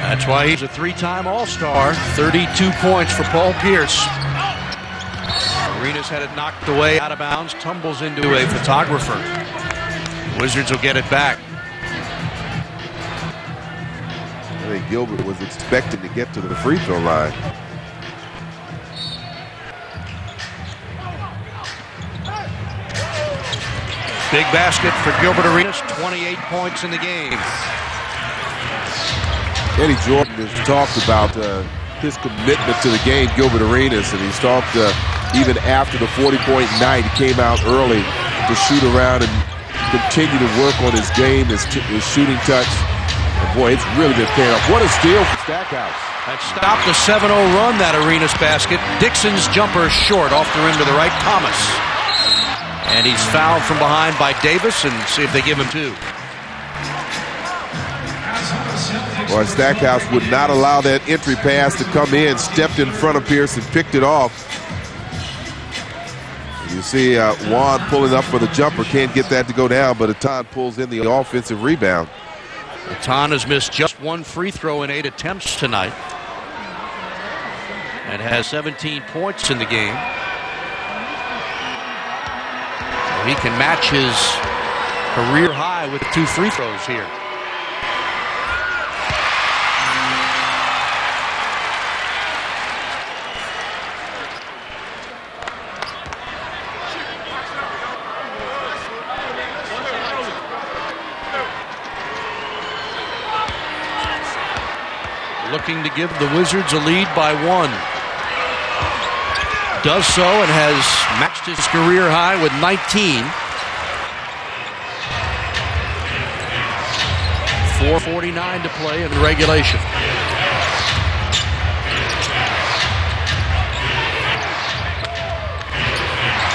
That's why he's a 3-time All-Star. 32 points for Paul Pierce. Arenas had it knocked away out of bounds, tumbles into a photographer. Wizards will get it back. I think Gilbert was expecting to get to the free throw line. Big basket for Gilbert Arenas, 28 points in the game. Eddie Jordan has talked about his commitment to the game, Gilbert Arenas, and he's talked even after the 40-point night, he came out early to shoot around and continue to work on his game, his shooting touch. And boy, it's really been paying off. What a steal for Stackhouse. That stopped a 7-0 run, that Arenas basket. Dixon's jumper short off the rim to the right, Thomas. And he's fouled from behind by Davis, and see if they give him 2. Boy, Stackhouse would not allow that entry pass to come in, stepped in front of Pierce and picked it off. You see Juan pulling up for the jumper, can't get that to go down, but Atan pulls in the offensive rebound. Atan has missed just 1 free throw in 8 attempts tonight and has 17 points in the game. So he can match his career high with 2 free throws here. Looking to give the Wizards a lead by 1. Does so and has matched his career high with 19. 4:49 to play in regulation.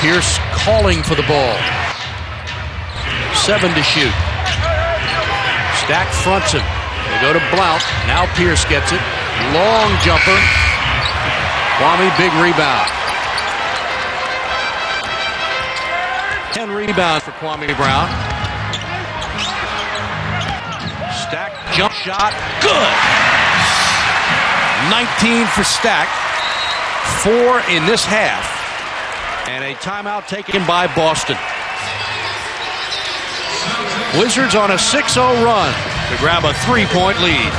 Pierce calling for the ball. 7 to shoot. Stack fronts him. They go to Blount. Now Pierce gets it. Long jumper. Kwame, big rebound. 10 rebounds for Kwame Brown. Stack jump shot. Good. 19 for Stack. 4 in this half. And a timeout taken by Boston. Wizards on a 6-0 run to grab a 3-point lead.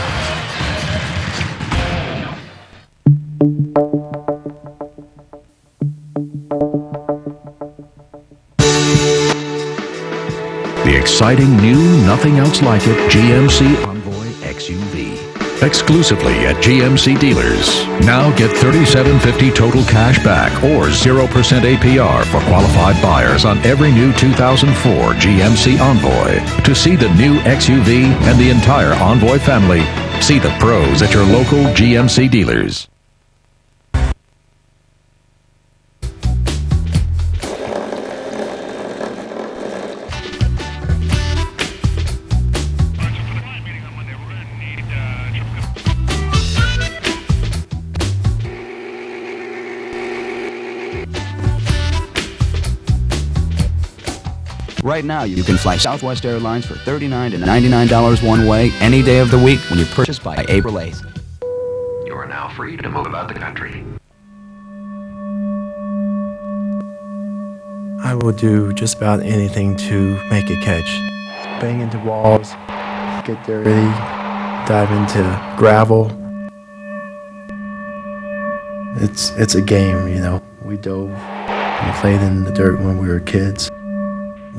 The exciting new Nothing Else Like It GMC Envoy XUV. Exclusively at GMC dealers. Now get $37.50 total cash back or 0% APR for qualified buyers on every new 2004 GMC Envoy. To see the new XUV and the entire Envoy family, see the pros at your local GMC dealers. Right now, you can fly Southwest Airlines for $39 to $99 one way any day of the week when you purchase by April 8th. You are now free to move about the country. I will do just about anything to make a catch. Bang into walls, get dirty, dive into gravel. It's a game, you know. We dove and played in the dirt when we were kids.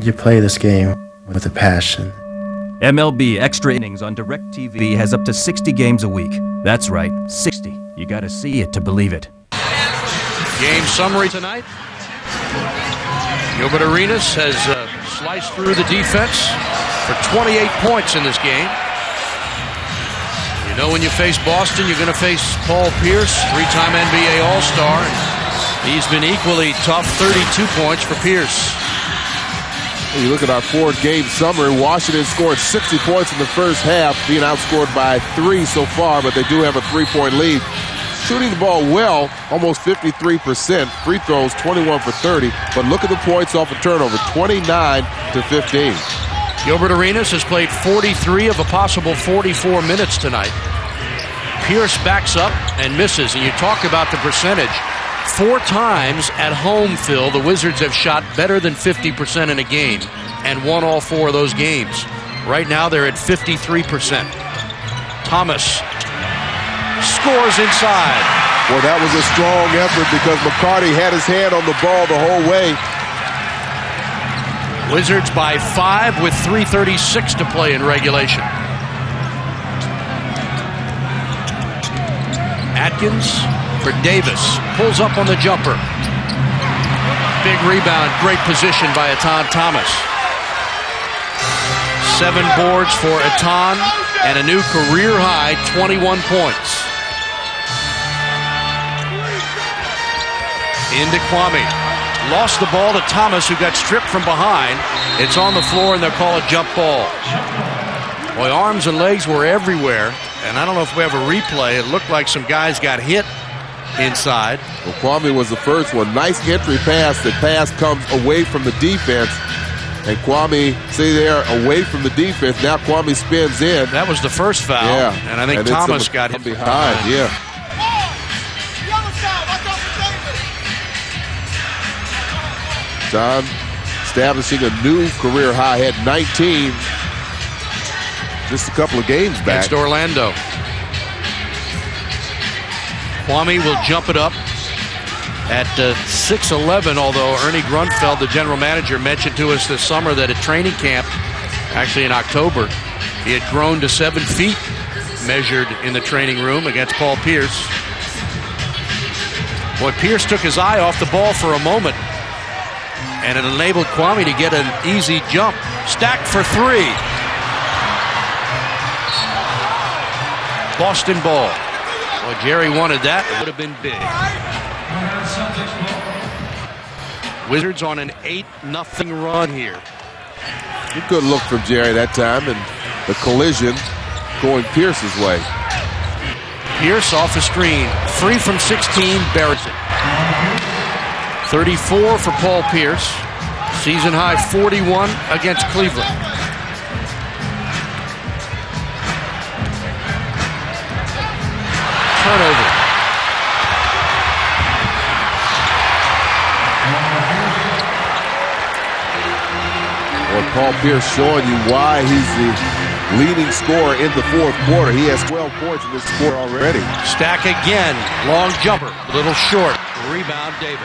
You play this game with a passion. MLB Extra Innings on DirecTV has up to 60 games a week. That's right, 60. You gotta see it to believe it. Game summary tonight. Gilbert Arenas has sliced through the defense for 28 points in this game. You know, when you face Boston, you're going to face Paul Pierce, three-time NBA All-Star. He's been equally tough, 32 points for Pierce. You look at our 4-game summary. Washington scored 60 points in the first half, being outscored by 3 so far, but they do have a 3-point lead. Shooting the ball well, almost 53%. Free throws, 21 for 30. But look at the points off a turnover, 29 to 15. Gilbert Arenas has played 43 of a possible 44 minutes tonight. Pierce backs up and misses. And you talk about the percentage. 4 times at home, Phil, the Wizards have shot better than 50% in a game and won all 4 of those games. Right now, they're at 53%. Thomas scores inside. Well, that was a strong effort because McCarty had his hand on the ball the whole way. Wizards by 5 with 3:36 to play in regulation. Atkins for Davis. Pulls up on the jumper. Big rebound. Great position by Etan Thomas. 7 boards for Etan and a new career high 21 points. Into Kwame. Lost the ball to Thomas, who got stripped from behind. It's on the floor, and they'll call it jump ball. Boy, arms and legs were everywhere, and I don't know if we have a replay. It looked like some guys got hit inside. Well, Kwame was the first one. Nice entry pass. The pass comes away from the defense. And Kwame, see there, away from the defense. Now Kwame spins in. That was the first foul. Yeah. And I think Thomas got hit behind. Yeah. John establishing a new career high, had 19 just a couple of games back. Against Orlando. Kwame will jump it up at 6'11", although Ernie Grunfeld, the general manager, mentioned to us this summer that at training camp, actually in October, he had grown to 7 feet measured in the training room against Paul Pierce. Boy, Pierce took his eye off the ball for a moment, and it enabled Kwame to get an easy jump. Stacked for 3. Boston ball. Well, Jerry wanted that. It would have been big. Wizards on an 8-0 run here. Good look from Jerry that time, and the collision going Pierce's way. Pierce off the screen. Free from 16, buries it. 34 for Paul Pierce. Season high 41 against Cleveland. Turnover. Well, Paul Pierce showing you why he's the leading scorer in the 4th quarter. He has 12 points in this quarter already. Stack again. Long jumper. A little short. Rebound Davis.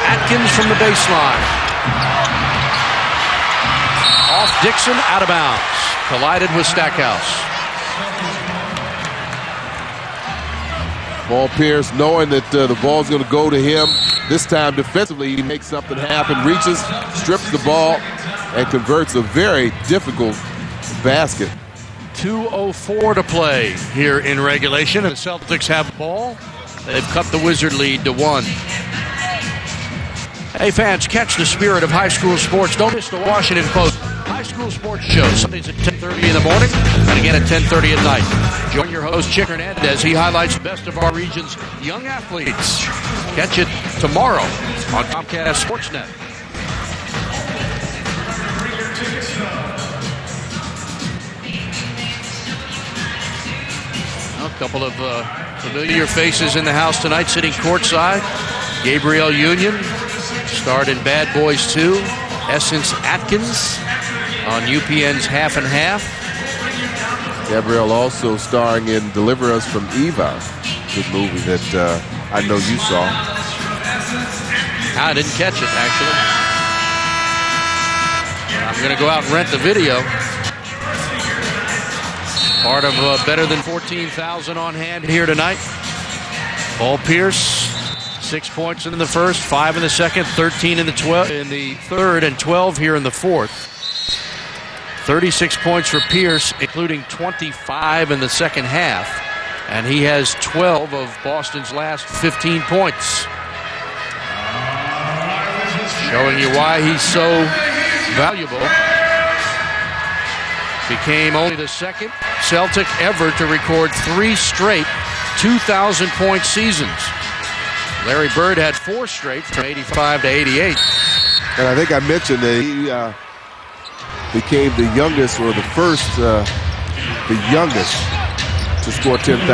Atkins from the baseline. Off Dixon, out of bounds. Collided with Stackhouse. Paul Pierce knowing that the ball's going to go to him. This time defensively, he makes something happen, reaches, strips the ball, and converts a very difficult basket. 2:04 to play here in regulation, and the Celtics have the ball. They've cut the Wizard lead to 1. Hey fans, catch the spirit of high school sports. Don't miss the Washington Post High School Sports Show, Sundays at 10:30 in the morning and again at 10:30 at night. Join your host, Chick Hernandez. He highlights the best of our region's young athletes. Catch it tomorrow on Comcast Sportsnet. A couple of familiar faces in the house tonight sitting courtside. Gabrielle Union starred in Bad Boys 2. Essence Atkins on UPN's Half and Half. Gabrielle also starring in Deliver Us from Eva, good movie that I know you saw. I didn't catch it, actually. I'm going to go out and rent the video. Part of better than 14,000 on hand here tonight. Paul Pierce, 6 points in the first, 5 in the second, 13 in the third, and 12 here in the fourth. 36 points for Pierce, including 25 in the second half. And he has 12 of Boston's last 15 points. Showing you why he's so valuable. Became only the second Celtic ever to record 3 straight 2,000-point seasons. Larry Bird had 4 straight from 85 to 88. And I think I mentioned that he became the youngest, or the first, the youngest to score 10,000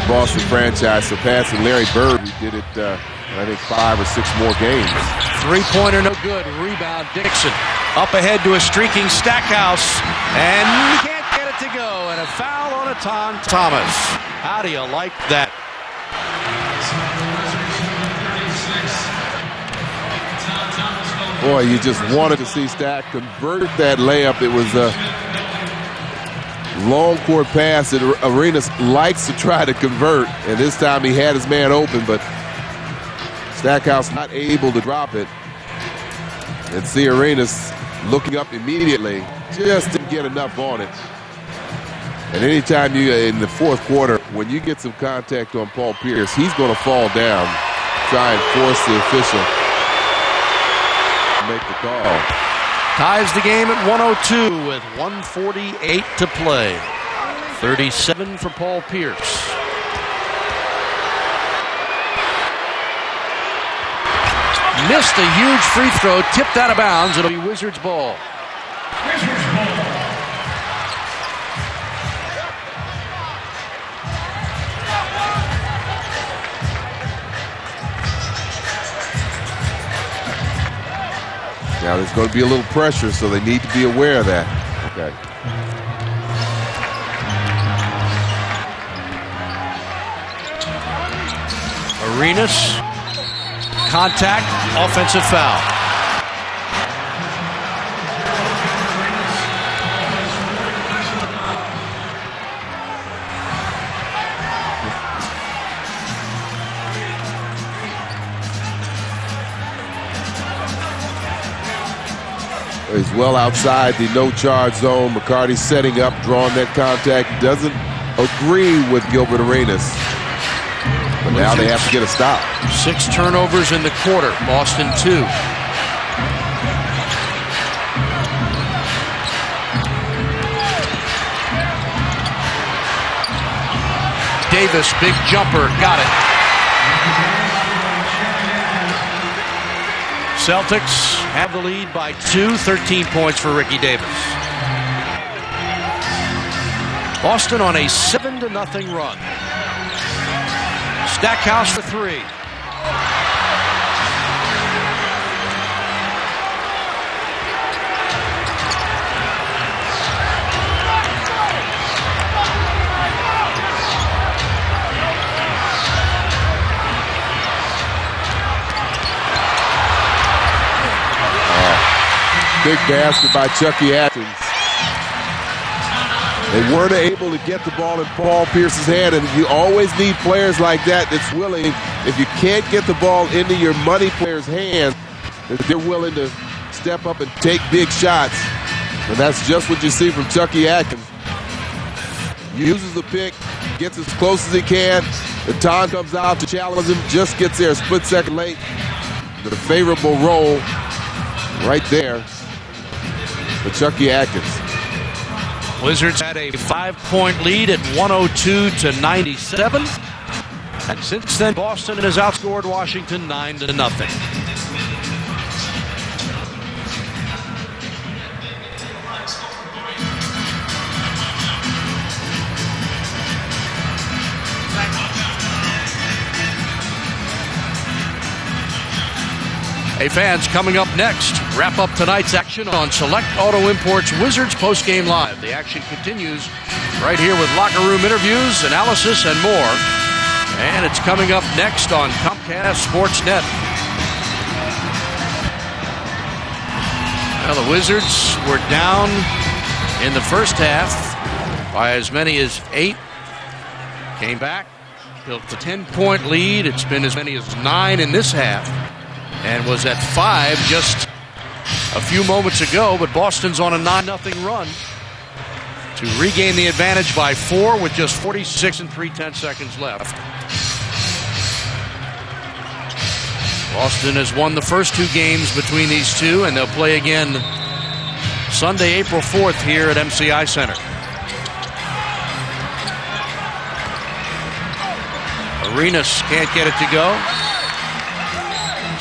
Boston franchise, surpassing Larry Bird, who did it, I think, 5 or 6 more games. Three-pointer no good. Rebound Dixon. Up ahead to a streaking Stackhouse. And he can't get it to go. And a foul on Aton Thomas. How do you like that? Boy, you just wanted to see Stack convert that layup. It was a long court pass that Arenas likes to try to convert. And this time he had his man open, but Stackhouse not able to drop it. And see Arenas looking up immediately. Just didn't get enough on it. And anytime you, in the fourth quarter, when you get some contact on Paul Pierce, he's going to fall down, try and force the official to make the call. Ties the game at 102 with 1:48 to play. 37 for Paul Pierce. Missed a huge free throw, tipped out of bounds. It'll be Wizards ball. Now there's going to be a little pressure, so they need to be aware of that. Okay. Arenas. Contact, offensive foul. He's well outside the no-charge zone. McCarty setting up, drawing that contact. Doesn't agree with Gilbert Arenas. But now they have to get a stop. 6 turnovers in the quarter. Boston 2. Davis, big jumper, got it. Celtics have the lead by 2, 13 points for Ricky Davis. Boston on a 7-0 run. Stackhouse for 3. Big basket by Chucky Atkins. They weren't able to get the ball in Paul Pierce's hand, and you always need players like that that's willing, if you can't get the ball into your money player's hand, that they're willing to step up and take big shots. And that's just what you see from Chucky Atkins. Uses the pick, gets as close as he can. The time comes out to challenge him, just gets there a split second late. But a favorable roll right there for Chucky Atkins. Wizards had a 5-point lead at 102-97. And since then, Boston has outscored Washington 9-0. Hey fans, coming up next, wrap up tonight's action on Select Auto Imports Wizards Postgame Live. The action continues right here with locker room interviews, analysis, and more. And it's coming up next on Comcast Sportsnet. Well, the Wizards were down in the first half by as many as 8. Came back, built a 10-point lead. It's been as many as 9 in this half, and was at 5 just a few moments ago. But Boston's on a 9-0 run to regain the advantage by 4 with just 46 3/10 seconds left. Boston has won the first 2 games between these two, and they'll play again Sunday, April 4th here at MCI Center. Arenas can't get it to go.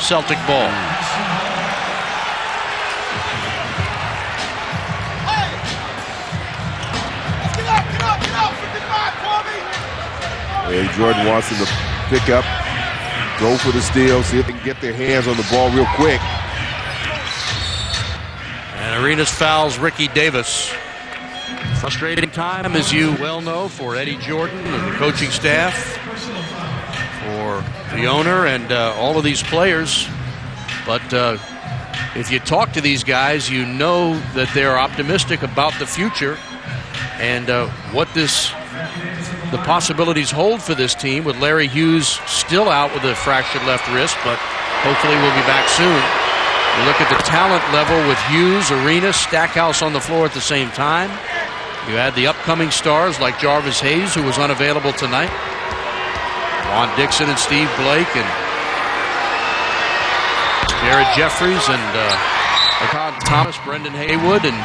Celtic ball. Eddie Jordan wants him to pick up, go for the steal, see if they can get their hands on the ball real quick. And Arenas fouls Ricky Davis. Frustrating time, as you well know, for Eddie Jordan and the coaching staff, for the owner, and all of these players. But if you talk to these guys, you know that they're optimistic about the future and what the possibilities hold for this team, with Larry Hughes still out with a fractured left wrist, but hopefully we'll be back soon. You look at the talent level with Hughes, Arenas, Stackhouse on the floor at the same time. You add the upcoming stars like Jarvis Hayes, who was unavailable tonight, Juan Dixon and Steve Blake, and Jared Jeffries, and Thomas, Brendan Haywood, and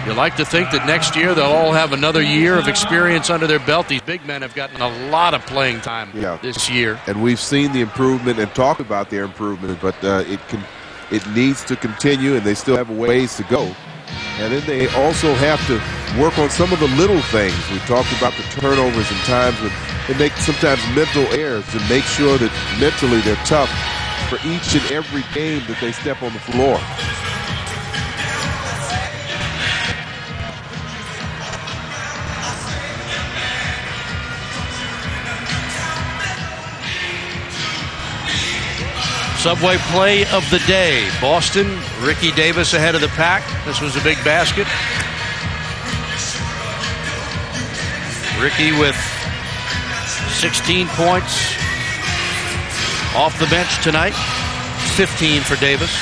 you like to think that next year they'll all have another year of experience under their belt. These big men have gotten a lot of playing time this year. And we've seen the improvement and talked about their improvement, but it needs to continue, and they still have a ways to go. And then they also have to work on some of the little things. We talked about the turnovers and times when they make sometimes mental errors, to make sure that mentally they're tough for each and every game that they step on the floor. Subway play of the day. Boston, Ricky Davis ahead of the pack. This was a big basket. Ricky with 16 points off the bench tonight. 15 for Davis.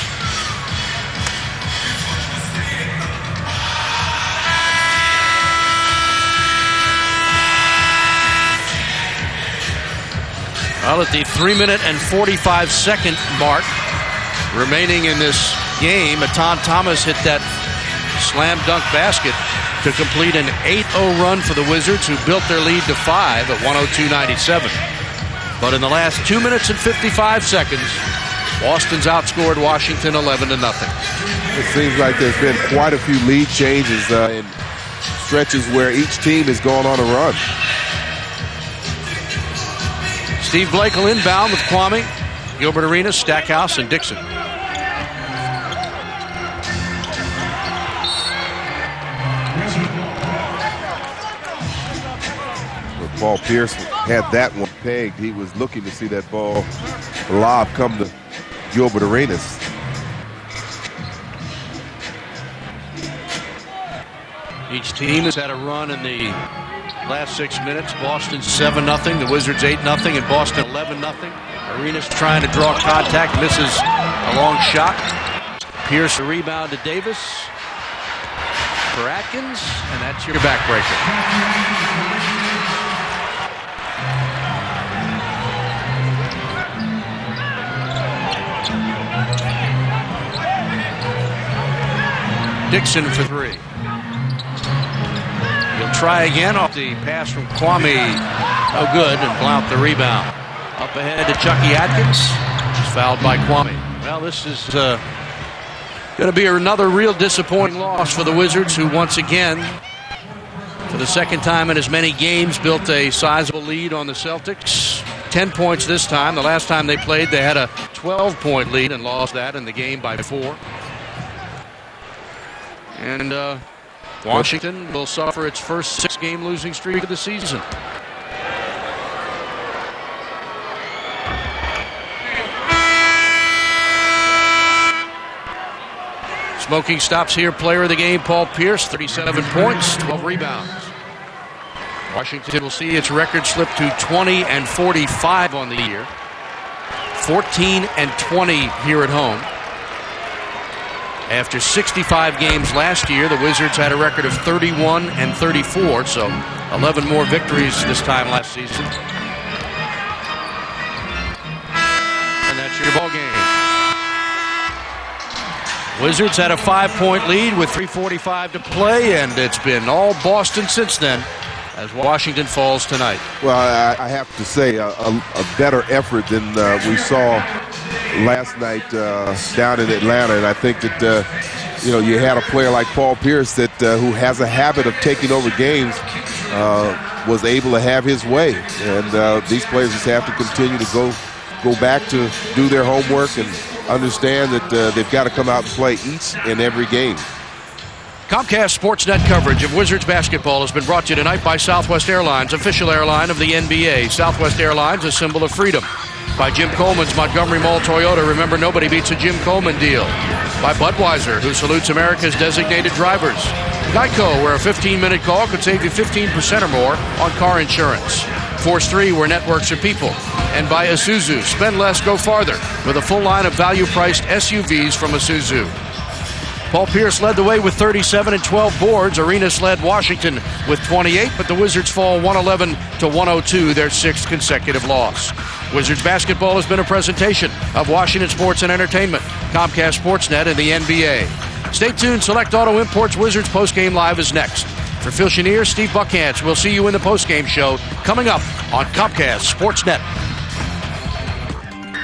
Well, at the 3-minute and 45-second mark remaining in this game, Etan Thomas hit that slam dunk basket to complete an 8-0 run for the Wizards, who built their lead to 5 at 102-97. But in the last 2 minutes and 55 seconds, Boston's outscored Washington 11-0. It seems like there's been quite a few lead changes in stretches where each team has gone on a run. Steve Blake will inbound with Kwame, Gilbert Arenas, Stackhouse, and Dixon. But Paul Pierce had that one pegged. He was looking to see that ball lob come to Gilbert Arenas. Each team has had a run in the last 6 minutes. Boston 7-0, the Wizards 8-0, and Boston 11-0. Arenas trying to draw contact, misses a long shot. Pierce a rebound to Davis for Atkins, and that's your backbreaker. Dixon for 3. He'll try again off the pass from Kwame. No good, and Blount the rebound. Up ahead to Chucky Atkins. He's fouled by Kwame. Well, this is going to be another real disappointing loss for the Wizards, who once again, for the second time in as many games, built a sizable lead on the Celtics. 10 points this time. The last time they played, they had a 12-point lead and lost that in the game by 4. And Washington will suffer its first 6-game losing streak of the season. Smoking stops here. Player of the game, Paul Pierce, 37 points, 12 rebounds. Washington will see its record slip to 20-45 on the year. 14-20 here at home. After 65 games last year, the Wizards had a record of 31-34, so 11 more victories this time last season. And that's your ball game. Wizards had a 5-point lead with 3:45 to play, and it's been all Boston since then as Washington falls tonight. Well, I have to say a better effort than we saw last night down in Atlanta, and I think that you had a player like Paul Pierce that who has a habit of taking over games was able to have his way, and these players just have to continue to go back to do their homework and understand that they've got to come out and play each and every game. Comcast Sportsnet coverage of Wizards basketball has been brought to you tonight by Southwest Airlines, official airline of the NBA. Southwest Airlines, a symbol of freedom. By Jim Coleman's Montgomery Mall Toyota. Remember, nobody beats a Jim Coleman deal. By Budweiser, who salutes America's designated drivers. Geico, where a 15-minute call could save you 15% or more on car insurance. Force 3, where networks are people. And by Isuzu, spend less, go farther, with a full line of value-priced SUVs from Isuzu. Paul Pierce led the way with 37 and 12 boards. Arenas led Washington with 28, but the Wizards fall 111-102, their 6th consecutive loss. Wizards basketball has been a presentation of Washington Sports and Entertainment, Comcast Sportsnet, and the NBA. Stay tuned. Select Auto Imports Wizards Postgame Live is next. For Phil Chenier, Steve Buckhantz, we'll see you in the postgame show coming up on Comcast Sportsnet.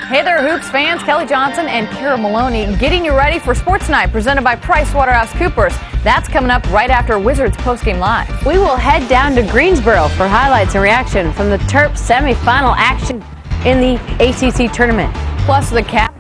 Hey there, Hoops fans. Kelly Johnson and Kira Maloney getting you ready for Sports Night presented by PricewaterhouseCoopers. That's coming up right after Wizards Postgame Live. We will head down to Greensboro for highlights and reaction from the Terps semifinal action in the ACC tournament. Plus the Cap